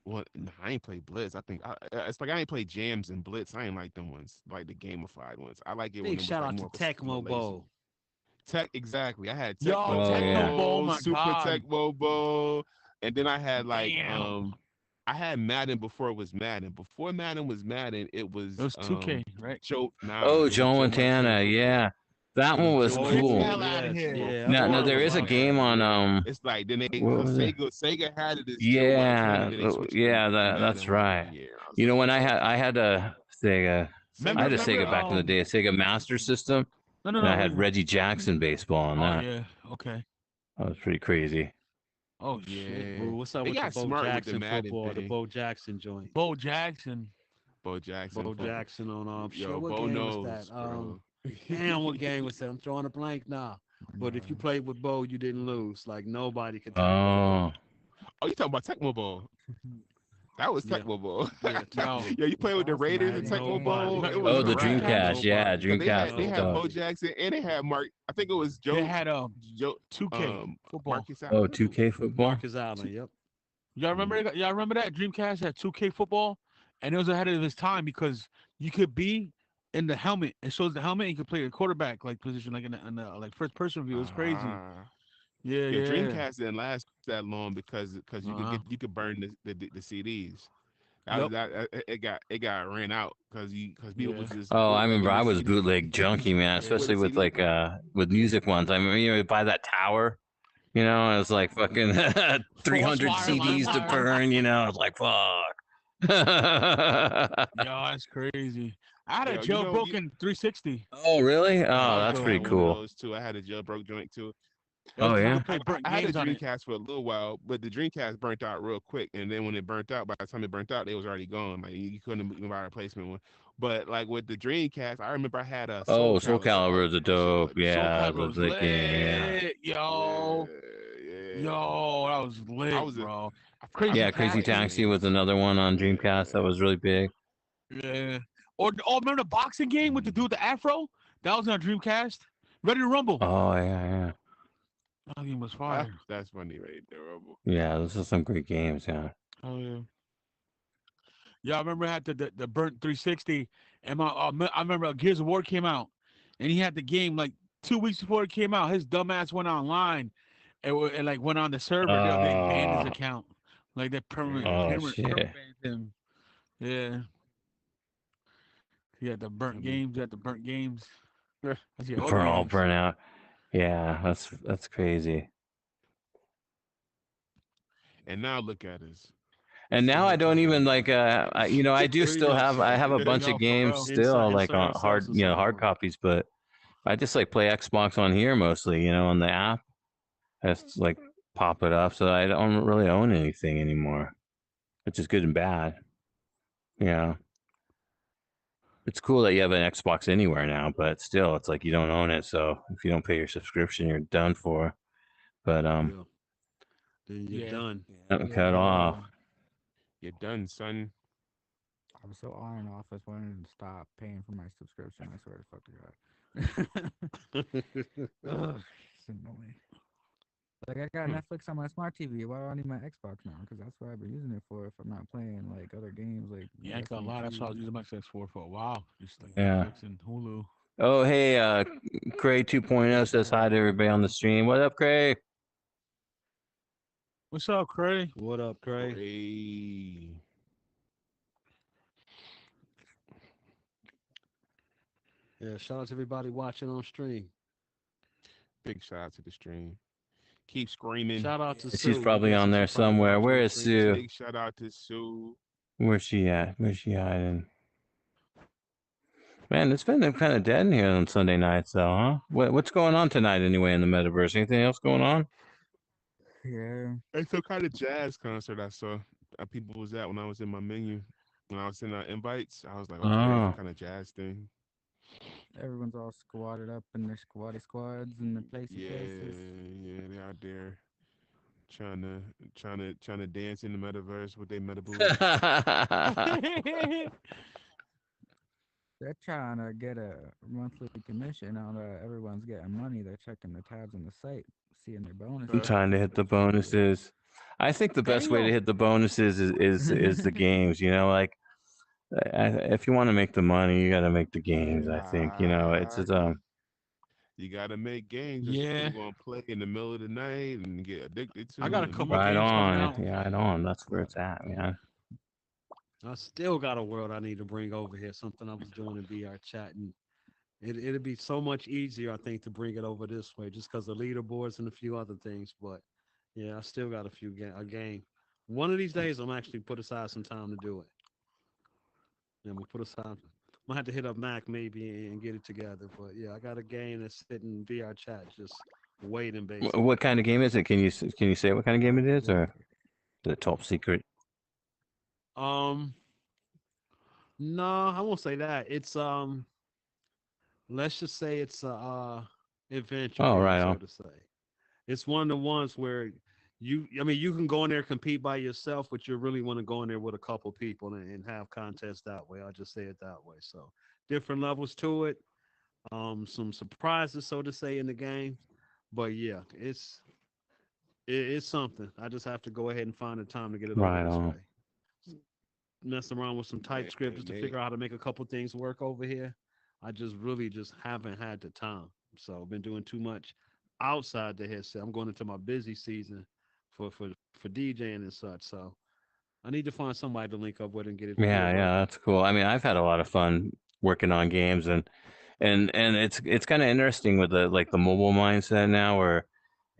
Speaker 1: Well, nah, I ain't played Blitz. I think it's like I ain't played Jams and Blitz. I ain't like them ones, like the gamified ones. I like it when
Speaker 6: Big
Speaker 1: it was
Speaker 6: shout
Speaker 1: like
Speaker 6: out
Speaker 1: more
Speaker 6: to
Speaker 1: of a
Speaker 6: Tecmo
Speaker 1: simulation.
Speaker 6: Bowl.
Speaker 1: Tech, exactly. I had
Speaker 4: Yo,
Speaker 1: Tecmo
Speaker 2: Oh, yeah.
Speaker 4: Tecmo Bowl, my
Speaker 1: Super
Speaker 4: God.
Speaker 1: Tecmo Bowl, and then I had like
Speaker 4: Damn.
Speaker 1: I had Madden before it was Madden. Before Madden was Madden, it was
Speaker 4: It was 2K, right?
Speaker 1: Joe. Nah,
Speaker 2: Oh,
Speaker 1: it was
Speaker 2: Joe
Speaker 1: Joe
Speaker 2: Montana. Yeah, that
Speaker 1: It
Speaker 2: one was
Speaker 1: was Joe
Speaker 4: Get the
Speaker 2: cool.
Speaker 4: hell out of
Speaker 6: Yes,
Speaker 4: here.
Speaker 6: yeah.
Speaker 2: Now,
Speaker 6: I thought
Speaker 2: there
Speaker 6: it
Speaker 2: is a
Speaker 6: was
Speaker 2: game on
Speaker 1: It's like then they
Speaker 2: what was it?
Speaker 1: Sega had it as Joe
Speaker 2: Yeah,
Speaker 1: Montana. Then they switched it
Speaker 2: yeah,
Speaker 1: to Madden
Speaker 2: that's
Speaker 1: one
Speaker 2: right.
Speaker 1: year. I was
Speaker 2: You know,
Speaker 1: like,
Speaker 2: when I had a Sega, I had a
Speaker 4: Remember,
Speaker 2: Sega back in the day, a Sega Master System,
Speaker 4: No,
Speaker 2: and I
Speaker 4: wait,
Speaker 2: had Reggie Jackson baseball on
Speaker 4: Oh
Speaker 2: that.
Speaker 4: yeah. Okay.
Speaker 2: That was pretty crazy.
Speaker 4: Oh shit.
Speaker 1: yeah.
Speaker 6: Ooh, what's up
Speaker 1: They
Speaker 6: with the
Speaker 1: got
Speaker 6: Bo
Speaker 1: smart with the
Speaker 6: Jackson
Speaker 1: Madden
Speaker 6: football? The
Speaker 1: thing.
Speaker 6: Bo Jackson joint.
Speaker 4: Bo Jackson.
Speaker 1: Bo Jackson.
Speaker 6: Bo
Speaker 1: football.
Speaker 6: Jackson on
Speaker 1: Yo,
Speaker 6: shit. What
Speaker 1: Bo
Speaker 6: game
Speaker 1: knows,
Speaker 6: was that?
Speaker 1: bro.
Speaker 6: Damn, what game was that? I'm drawing a blank now. But if you played with Bo, you didn't lose. Like nobody could take Bo.
Speaker 2: Oh,
Speaker 1: Oh, you talking about Tecmo Bowl? That was
Speaker 6: Yeah.
Speaker 1: Tecmo Bowl.
Speaker 6: Yeah,
Speaker 4: No.
Speaker 1: Yo, you played with the
Speaker 5: That's
Speaker 1: Raiders in
Speaker 5: Madden.
Speaker 1: Tecmo
Speaker 6: Nobody.
Speaker 1: Bowl? It
Speaker 4: Oh,
Speaker 1: was
Speaker 2: oh,
Speaker 1: a
Speaker 2: the
Speaker 1: wrap.
Speaker 2: Dreamcast. Yeah,
Speaker 6: Nobody.
Speaker 2: Dreamcast.
Speaker 1: They
Speaker 2: was
Speaker 1: had
Speaker 2: dope.
Speaker 1: Bo Jackson and they had Mark. I think it was Joe.
Speaker 4: They had
Speaker 1: Joe
Speaker 4: 2K football.
Speaker 1: Marcus
Speaker 2: Oh,
Speaker 1: Allen.
Speaker 2: 2K football.
Speaker 6: Marcus Allen. Yep.
Speaker 4: Y'all remember? Y'all remember that Dreamcast had 2K football, and it was ahead of its time because you could be in the helmet. It shows the helmet. And you could play a quarterback like position, like in the like first person view. It was crazy. Yeah,
Speaker 1: Your
Speaker 4: yeah.
Speaker 1: Dreamcast didn't last that long because
Speaker 4: Uh-huh.
Speaker 1: you could burn the CDs. That was that it got ran out because people
Speaker 4: Yeah.
Speaker 1: was just
Speaker 2: Oh, I remember
Speaker 1: bootlegging
Speaker 2: I
Speaker 1: the
Speaker 2: was
Speaker 1: CDs.
Speaker 2: bootleg junkie, man,
Speaker 1: With
Speaker 2: especially
Speaker 1: the
Speaker 2: with
Speaker 1: CD.
Speaker 2: like with music ones. I mean, you buy that tower, it was like fucking 300
Speaker 4: Wire,
Speaker 2: CDs to
Speaker 4: wire.
Speaker 2: burn, I was like, fuck.
Speaker 4: Yo, that's crazy. I had a
Speaker 1: Yo, you know,
Speaker 4: jailbroken 360.
Speaker 2: Oh, really? Oh,
Speaker 1: I
Speaker 2: that's
Speaker 1: had
Speaker 2: pretty
Speaker 1: one of
Speaker 2: cool.
Speaker 1: those too. I had a jailbroke joint too.
Speaker 2: Oh,
Speaker 4: You
Speaker 2: yeah?
Speaker 4: could play burnt
Speaker 1: I had a
Speaker 4: games on it.
Speaker 1: Dreamcast for a little while, but the Dreamcast burnt out real quick. And then when it burnt out, by the time it burnt out, they was already gone. Like you couldn't even buy a replacement one. But like with the Dreamcast, I remember I had a
Speaker 2: Oh,
Speaker 1: Soul
Speaker 2: Soul Calibur is a dope.
Speaker 1: That shit
Speaker 4: Soul
Speaker 2: Yeah,
Speaker 4: Calibur was
Speaker 2: the game. Yeah.
Speaker 4: lit, yo.
Speaker 1: yeah.
Speaker 4: Yo, that was lit,
Speaker 1: I was a-
Speaker 4: bro.
Speaker 1: I
Speaker 4: Crazy
Speaker 2: Yeah, Crazy
Speaker 4: Taxi.
Speaker 2: Taxi was another one on Dreamcast that was really big.
Speaker 4: Yeah. Or remember the boxing game with the dude with the afro? That was on Dreamcast. Ready to Rumble.
Speaker 2: Oh, yeah.
Speaker 4: That game was
Speaker 1: Ah,
Speaker 4: fire.
Speaker 1: that's funny right there, Rumble.
Speaker 2: Yeah, those are some great games, yeah.
Speaker 4: Oh yeah. Yeah, I remember I had the burnt 360, And I remember Gears of War came out, and he had the game like 2 weeks before it came out. His dumbass went online and like went on the server. They banned his
Speaker 2: Oh,
Speaker 4: account. Like they
Speaker 2: oh
Speaker 1: Damn.
Speaker 2: shit.
Speaker 4: perma banned him. Yeah, he had the burnt
Speaker 1: I mean,
Speaker 4: games. He had the burnt games. That's the older
Speaker 2: For all
Speaker 4: games.
Speaker 2: burnout. Yeah, that's crazy.
Speaker 1: and now look at us. We
Speaker 2: And
Speaker 1: still
Speaker 2: now I
Speaker 1: here
Speaker 2: don't
Speaker 1: talking
Speaker 2: even
Speaker 1: about
Speaker 2: like I do
Speaker 6: Pretty
Speaker 2: still
Speaker 6: much.
Speaker 2: have I have a bunch of
Speaker 4: Yo, for
Speaker 2: games
Speaker 4: real.
Speaker 2: still like
Speaker 6: Insert
Speaker 2: on
Speaker 6: ourselves
Speaker 2: hard
Speaker 6: in some
Speaker 2: hard
Speaker 6: more.
Speaker 2: copies, but I just like play Xbox on here mostly, on the app. I just like pop it up, so I don't really own anything anymore, which is good and bad. Yeah. It's cool that you have an Xbox anywhere now, but still it's like you don't own it, so if you don't pay your subscription, you're done for. But
Speaker 6: Yeah. Then you're
Speaker 4: Yeah.
Speaker 6: done.
Speaker 2: cut
Speaker 5: Yeah.
Speaker 2: off.
Speaker 1: you're done, son.
Speaker 5: I was so on and off. I just wanted to stop paying for my subscription. I swear to fucking God. Ugh, it's annoying. Like I got
Speaker 1: Hmm.
Speaker 5: Netflix on my smart TV. Why do I need my Xbox now? Because that's what I've been using it for. If I'm not playing like other games like
Speaker 4: Yeah, I ain't gonna
Speaker 5: Destiny
Speaker 4: lie. That's what I
Speaker 5: 2.
Speaker 4: was using my PS4 for a while. Just like
Speaker 2: Yeah.
Speaker 4: Netflix and Hulu.
Speaker 2: Oh, hey, Cray 2.0 says hi to everybody on the stream. What up, Cray?
Speaker 4: What's up, Craig?
Speaker 6: What up, Craig?
Speaker 1: Hey,
Speaker 6: Yeah, shout out to everybody watching on stream.
Speaker 1: big shout out to the stream. Keep screaming.
Speaker 6: Shout out to
Speaker 2: She's
Speaker 6: Sue. We
Speaker 2: probably on
Speaker 6: guessing
Speaker 2: there
Speaker 6: she probably
Speaker 2: somewhere.
Speaker 6: watching
Speaker 2: Where
Speaker 6: on
Speaker 2: is
Speaker 6: stream too.
Speaker 2: Sue?
Speaker 1: Big shout out to Sue.
Speaker 2: Where's she at? Where's she hiding? Man, it's been kind of dead in here on Sunday nights, though, huh? What's going on tonight anyway in the metaverse? Anything else going on?
Speaker 5: Yeah.
Speaker 1: It's some kind of jazz concert I saw. People was at when I was in my menu. When I was in invites, I was like, okay, some
Speaker 2: Oh,
Speaker 1: kind of jazz thing.
Speaker 5: Everyone's all squatted up in their squatty squads in their placey
Speaker 1: Yeah,
Speaker 5: places.
Speaker 1: yeah, they out there trying to dance in the metaverse with their meta booties.
Speaker 5: They're trying to get a monthly commission on everyone's getting money. They're checking the tabs on the site, seeing their
Speaker 2: I'm
Speaker 1: Huh?
Speaker 5: bonuses.
Speaker 2: trying to hit the bonuses. I think the best way to
Speaker 1: Damn.
Speaker 2: hit the bonuses is the games. Like if you want to make the money, you got to make the games. I think it's
Speaker 1: Ah,
Speaker 2: just,
Speaker 1: you gotta make games, or
Speaker 4: Yeah,
Speaker 1: people gonna play in the middle of the night and get addicted to
Speaker 4: I got a
Speaker 1: and
Speaker 4: couple
Speaker 1: lose.
Speaker 2: right
Speaker 4: games coming
Speaker 2: on,
Speaker 4: out.
Speaker 2: right on. That's where it's at, man.
Speaker 6: I still got a world I need to bring over here. Something I was doing in VR chat, and it'd be so much easier, I think, to bring it over this way, just because of leaderboards and a few other things. But yeah, I still got a game. One of these days, I'm actually put aside some time to do it. Yeah, I'm gonna put aside. I'm gonna have to hit up Mac maybe and get it together. But yeah, I got a game that's sitting in VR chat, just waiting
Speaker 2: What
Speaker 6: basically.
Speaker 2: kind of game is it? Can you say what kind of game it is, or is it top secret?
Speaker 6: Um, no, I won't say that. It's let's just say it's a adventure
Speaker 2: Oh,
Speaker 6: game,
Speaker 2: right
Speaker 6: so
Speaker 2: on.
Speaker 6: to say. It's one of the ones where I mean, you can go in there and compete by yourself, but you really want to go in there with a couple people and have contests that way. I'll just say it that way. So different levels to it, some surprises, so to say, in the game. But yeah, it's something. I just have to go ahead and find the time to get it over
Speaker 2: Right
Speaker 6: this
Speaker 2: on.
Speaker 6: way. Mess around with some
Speaker 1: Hey,
Speaker 6: TypeScript just to
Speaker 1: Nate.
Speaker 6: figure out how to make a couple things work over here. I just really just haven't had the time. So I've been doing too much outside the headset. I'm going into my busy season for DJing and such. So I need to find somebody to link up with and get it
Speaker 2: Yeah,
Speaker 6: working.
Speaker 2: that's cool. I mean, I've had a lot of fun working on games, and it's kind of interesting with the mobile mindset now, where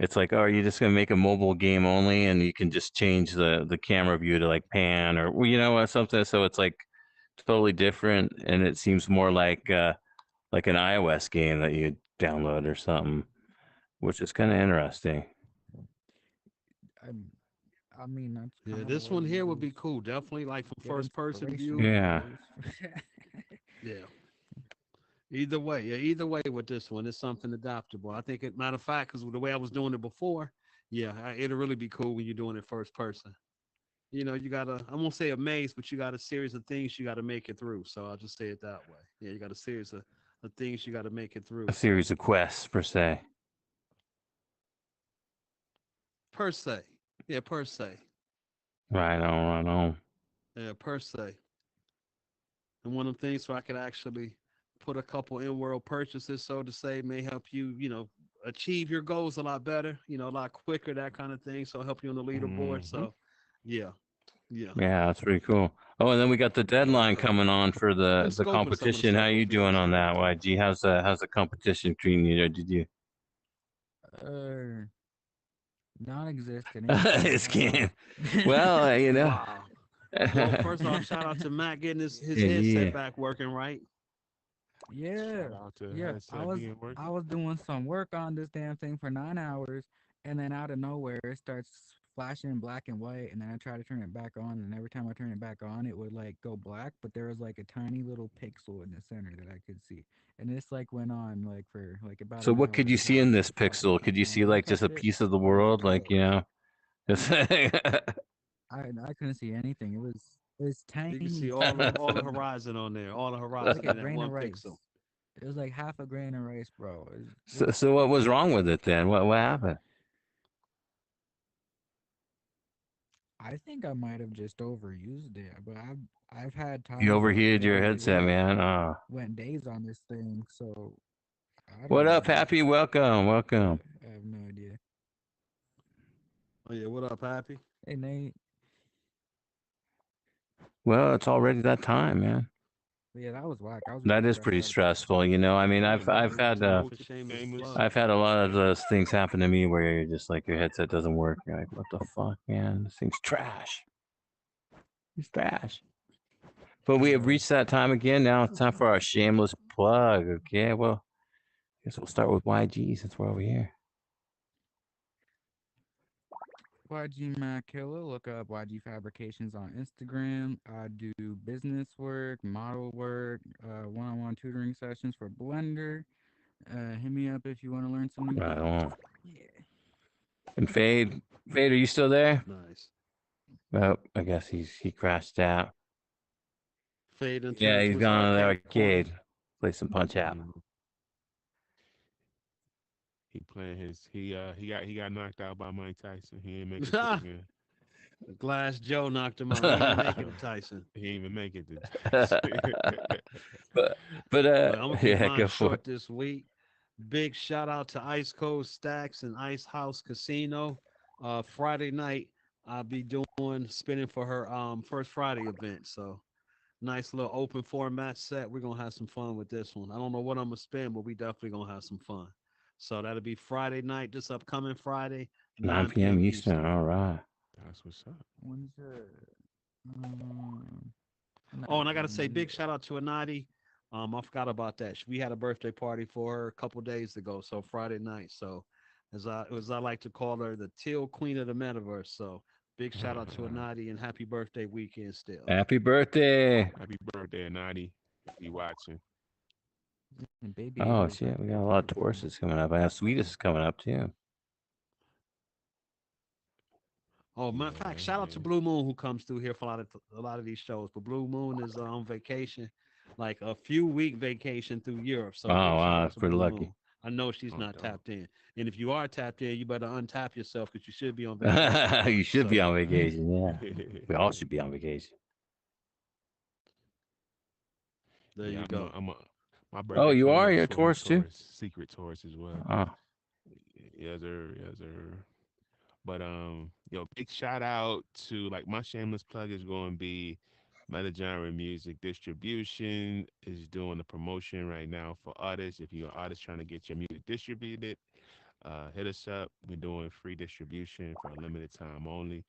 Speaker 2: it's like, oh, are you just gonna make a mobile game only, and you can just change the camera view to like pan or something. So it's like totally different, and it seems more like an iOS game that you download or something, which is kind of interesting.
Speaker 5: I'm, I mean, that's
Speaker 6: Yeah,
Speaker 5: kind of
Speaker 6: this
Speaker 5: what
Speaker 6: one here would
Speaker 5: you
Speaker 6: be cool. Definitely like from
Speaker 5: get
Speaker 6: first person
Speaker 5: inspiration
Speaker 6: view.
Speaker 2: Yeah.
Speaker 5: from those.
Speaker 6: Yeah. Either way, yeah, either way with this one, it's something adaptable. I think matter of fact, because the way I was doing it before, yeah, it'll really be cool when you're doing it first person. You gotta, I won't say a maze, but you got a series of things you gotta make it through. So I'll just say it that way. Yeah, you got a series of things you gotta make it
Speaker 2: A
Speaker 6: through. So
Speaker 2: series of quests per se.
Speaker 6: per se. Yeah, per se.
Speaker 2: Right on, right on.
Speaker 6: Yeah, per se. and one of the things so I could actually put a couple in-world purchases, so to say, may help you, achieve your goals a lot better, a lot quicker, that kind of thing. So help you on the leaderboard.
Speaker 1: Hmm.
Speaker 6: So, yeah, yeah.
Speaker 2: Yeah, that's pretty cool. Oh, and then we got the deadline
Speaker 6: So
Speaker 2: coming on for
Speaker 6: I've been
Speaker 2: the
Speaker 6: scoping some of the
Speaker 2: competition. How
Speaker 6: stuff with
Speaker 2: you doing
Speaker 6: friends.
Speaker 2: on that, YG? How's the competition treating you? Or did you?
Speaker 5: Uh, non-existent. It can't.
Speaker 2: It's
Speaker 5: Hell
Speaker 2: kidding.
Speaker 5: no.
Speaker 2: Well,
Speaker 6: Wow. Well, first off, shout out to Matt getting his
Speaker 2: Yeah,
Speaker 6: headset
Speaker 2: yeah.
Speaker 6: back working right.
Speaker 5: Yeah,
Speaker 1: Shout out to
Speaker 5: yeah. I
Speaker 1: headset
Speaker 5: was
Speaker 1: being
Speaker 5: I
Speaker 1: working.
Speaker 5: was doing some work on this damn thing for 9 hours, and then out of nowhere it starts flashing black and white, and then I try to turn it back on, and every time I turn it back on, it would like go black, but there was like a tiny little pixel in the center that I could see, and this like went on like for like about
Speaker 2: So
Speaker 5: an
Speaker 2: what
Speaker 5: hour
Speaker 2: could
Speaker 5: and
Speaker 2: you
Speaker 5: a
Speaker 2: see
Speaker 5: half,
Speaker 2: in this
Speaker 5: just flashing
Speaker 2: pixel?
Speaker 5: black
Speaker 2: Could you
Speaker 5: and white.
Speaker 2: see
Speaker 5: When I
Speaker 2: like just
Speaker 5: touched
Speaker 2: a
Speaker 5: it,
Speaker 2: piece of the
Speaker 5: it was
Speaker 2: world, like
Speaker 5: colors.
Speaker 2: It's-
Speaker 5: I couldn't see anything. It was
Speaker 6: You can
Speaker 5: tiny,
Speaker 6: see
Speaker 5: tiny,
Speaker 6: all the
Speaker 5: teeny.
Speaker 6: horizon on there, all the
Speaker 5: It was like
Speaker 6: horizon
Speaker 5: a
Speaker 6: in that
Speaker 5: grain
Speaker 6: one
Speaker 5: of
Speaker 6: pixel.
Speaker 5: rice. It was like half a grain of rice, bro. It
Speaker 2: so what was
Speaker 5: was
Speaker 2: wrong with it then? What happened?
Speaker 5: I think I might have just overused it, but I've had
Speaker 2: You
Speaker 5: times where
Speaker 2: overheated
Speaker 5: it
Speaker 2: your
Speaker 5: really
Speaker 2: headset, man.
Speaker 5: went days on this thing, so I don't
Speaker 2: What up,
Speaker 5: know.
Speaker 2: Happy? Welcome, welcome.
Speaker 5: I have no idea.
Speaker 6: Oh yeah, what up, Happy?
Speaker 5: Hey Nate,
Speaker 2: Well, it's already that time, man.
Speaker 5: but yeah, that was whack. I was really
Speaker 2: That is
Speaker 5: stressed
Speaker 2: pretty
Speaker 5: out about that.
Speaker 2: stressful, you know. I mean,
Speaker 1: Yeah,
Speaker 2: I've
Speaker 1: man.
Speaker 2: had
Speaker 6: Time
Speaker 1: Promote
Speaker 6: for
Speaker 1: your
Speaker 6: shameless
Speaker 1: shameless.
Speaker 6: plug.
Speaker 2: I've had a lot of those things happen to me where you're just like your headset doesn't work. You're like, what the fuck, man? This thing's trash. It's trash. But we have
Speaker 5: Bro,
Speaker 2: reached that time again. Now it's time for our shameless plug. Okay, well, I guess we'll start with YG since we're over here.
Speaker 5: YG Mac Killer, look up YG Fabrications on Instagram. I do business work, model work, one-on-one tutoring sessions for Blender. Hit me up if you want to learn some new
Speaker 2: Right
Speaker 5: things.
Speaker 2: on.
Speaker 5: Yeah.
Speaker 2: And Fade, are you still there?
Speaker 6: Nice.
Speaker 2: Well, I guess he crashed out.
Speaker 6: Fade and
Speaker 2: Yeah,
Speaker 6: turned to
Speaker 2: he's
Speaker 6: his
Speaker 2: gone to the
Speaker 6: arcade corner.
Speaker 2: arcade, play some Punch Out.
Speaker 1: Mm, he playing his he got knocked out by Mike Tyson. He ain't make it to again.
Speaker 6: Glass Joe knocked him out. He ain't make it to Tyson.
Speaker 1: He ain't even make it to Tyson.
Speaker 2: but
Speaker 6: Look, I'm gonna keep
Speaker 2: yeah,
Speaker 6: mine
Speaker 2: go for it.
Speaker 6: short this week. Big shout out to Ice Cold Stacks and Ice House Casino. Friday night, I'll be doing spinning for her first Friday event. So nice little open format set. We're gonna have some fun with this one. I don't know what I'm gonna spin, but we definitely gonna have some fun. So that'll be Friday night, this upcoming Friday,
Speaker 2: 9
Speaker 6: 9
Speaker 2: p.m.
Speaker 6: p.m.
Speaker 2: Eastern.
Speaker 6: Eastern.
Speaker 2: All right.
Speaker 1: That's what's up.
Speaker 5: When's um,
Speaker 6: Oh,
Speaker 5: not
Speaker 6: and I gotta say, big
Speaker 5: Monday.
Speaker 6: shout out to Anadi. I forgot about that. We had a birthday party for her a couple days ago, so Friday night. So, as I like to call her, the Teal Queen of the Metaverse. So, big shout out to Anadi and happy birthday weekend still.
Speaker 2: Happy birthday.
Speaker 1: Happy birthday, Naughty. If you watching.
Speaker 5: And baby
Speaker 2: Oh
Speaker 5: Yoda's
Speaker 2: shit, we
Speaker 5: birthday
Speaker 2: got a lot of
Speaker 5: too.
Speaker 2: Tauruses coming up. I know Sweetest is coming up too.
Speaker 6: Oh, matter of fact,
Speaker 1: Yeah,
Speaker 6: shout out to
Speaker 1: yeah.
Speaker 6: Blue Moon who comes through here for a lot of these shows. But Blue Moon is on vacation, like a few week vacation through Europe.
Speaker 2: Oh
Speaker 6: So big shout
Speaker 2: wow,
Speaker 6: out
Speaker 2: that's
Speaker 6: to
Speaker 2: pretty
Speaker 6: Blue
Speaker 2: lucky.
Speaker 6: Moon. I know she's
Speaker 1: Oh,
Speaker 6: not
Speaker 1: dog.
Speaker 6: tapped in, and if you are tapped in, you better untap yourself because you should be on vacation.
Speaker 2: You should be
Speaker 6: So
Speaker 2: on vacation. Yeah, we all should be on vacation.
Speaker 6: there
Speaker 1: Yeah,
Speaker 6: you go.
Speaker 1: my
Speaker 2: Oh,
Speaker 1: birthday
Speaker 2: you
Speaker 1: coming
Speaker 2: are?
Speaker 1: up
Speaker 2: You're a
Speaker 1: too. I'm a
Speaker 2: Taurus too?
Speaker 1: Taurus, secret Taurus as well.
Speaker 2: Oh,
Speaker 1: Yes, sir. Yes, sir. But big shout out to like my shameless plug is going to be Meta Genre Music Distribution is doing the promotion right now for artists. If you're an artist trying to get your music distributed, hit us up. We're doing free distribution for a limited time only.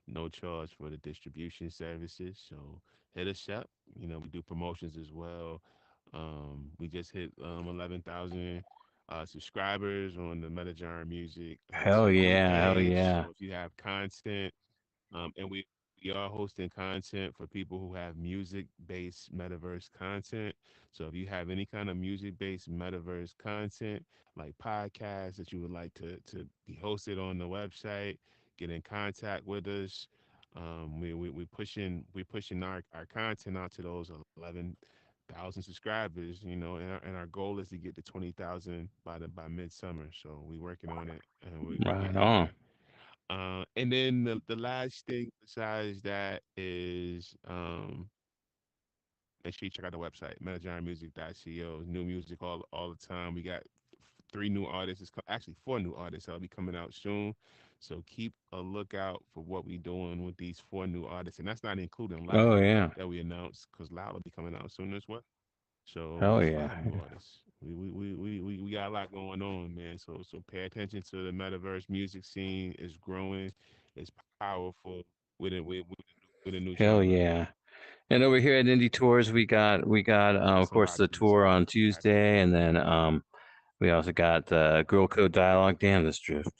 Speaker 1: No charge for the distribution services. So hit us up. We do promotions as well. We just hit 11,000 subscribers on the Metagenre Music
Speaker 2: hell
Speaker 1: TV
Speaker 2: yeah, hell
Speaker 1: page.
Speaker 2: yeah.
Speaker 1: So if you have content, and we are hosting content for people who have music-based metaverse content. So if you have any kind of music-based metaverse content, like podcasts that you would like to be hosted on the website, get in contact with us. We pushing our content out to those 11,000 subscribers. And our goal is to get to 20,000 by midsummer. So we working on it, and we
Speaker 2: Right
Speaker 1: getting
Speaker 2: on.
Speaker 1: there. And then the last thing besides that is make sure you check out the website, metagiantmusic.co. New music all the time. We got three new artists. Actually four new artists that'll be coming out soon. So keep a lookout for what we doing with these four new artists, and that's not including
Speaker 2: Oh
Speaker 1: Loud
Speaker 2: yeah.
Speaker 1: that we announced because Loud will be coming out soon as well. So
Speaker 2: Hell
Speaker 1: it's
Speaker 2: yeah.
Speaker 1: five new artists. We got a lot going on, man. So pay attention to the metaverse music scene. It's growing. It's powerful with a new
Speaker 2: Hell
Speaker 1: genre.
Speaker 2: yeah. And over here at Indie Tours, we got
Speaker 1: Got
Speaker 2: of course the
Speaker 1: somebody who's
Speaker 2: tour on
Speaker 1: happy.
Speaker 2: Tuesday, and then we also got the Girl Code Dialogue. Damn, this drift.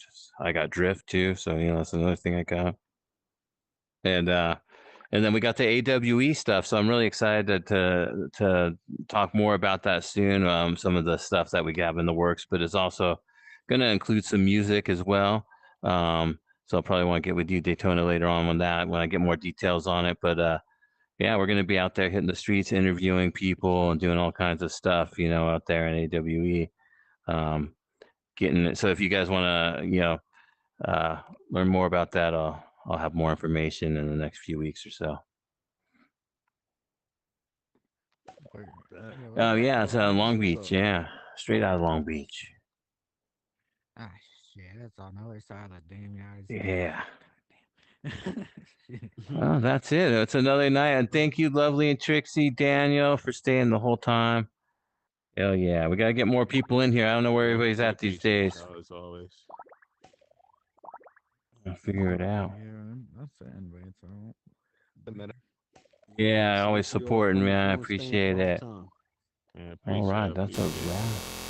Speaker 2: I got drift too, so that's another thing I got. And then we got the AWE stuff, so I'm really excited to talk more about that soon. Some of the stuff that we have in the works, but it's also going to include some music as well. So I'll probably want to get with you, Daytona, later on that when I get more details on it. But yeah, we're going to be out there hitting the streets, interviewing
Speaker 1: For
Speaker 2: people,
Speaker 1: sure.
Speaker 2: and doing all kinds of stuff, out there in AWE. Um, getting it. So if you guys want to, learn more about that, I'll have more information in the next few weeks or so.
Speaker 5: Yeah, where's
Speaker 2: Oh
Speaker 5: that
Speaker 2: yeah,
Speaker 5: at?
Speaker 2: it's
Speaker 5: Where's
Speaker 2: Long
Speaker 5: this
Speaker 2: Beach.
Speaker 5: at?
Speaker 2: Yeah, straight out of Long Beach.
Speaker 5: Ah, shit, that's on the other side of the damn United States.
Speaker 2: Yeah.
Speaker 5: God damn. Shit.
Speaker 2: Well, that's it. It's another night, and thank you, Lovely and Trixie, Daniel, for staying the whole time. Hell yeah, we gotta get more people in here. I don't know where
Speaker 1: Man,
Speaker 2: everybody's
Speaker 1: we
Speaker 2: at these
Speaker 1: appreciate
Speaker 2: days.
Speaker 1: y'all as always.
Speaker 2: I'll figure it out.
Speaker 5: Yeah, that's the invite, so.
Speaker 2: Yeah,
Speaker 6: Salute
Speaker 2: always
Speaker 6: to you all
Speaker 2: supporting,
Speaker 6: coming
Speaker 2: man. I
Speaker 6: through and staying for
Speaker 2: appreciate
Speaker 6: the whole
Speaker 2: it.
Speaker 6: time.
Speaker 1: Yeah,
Speaker 2: All
Speaker 1: appreciate it.
Speaker 2: right, that's a
Speaker 1: Appreciate it.
Speaker 2: wrap.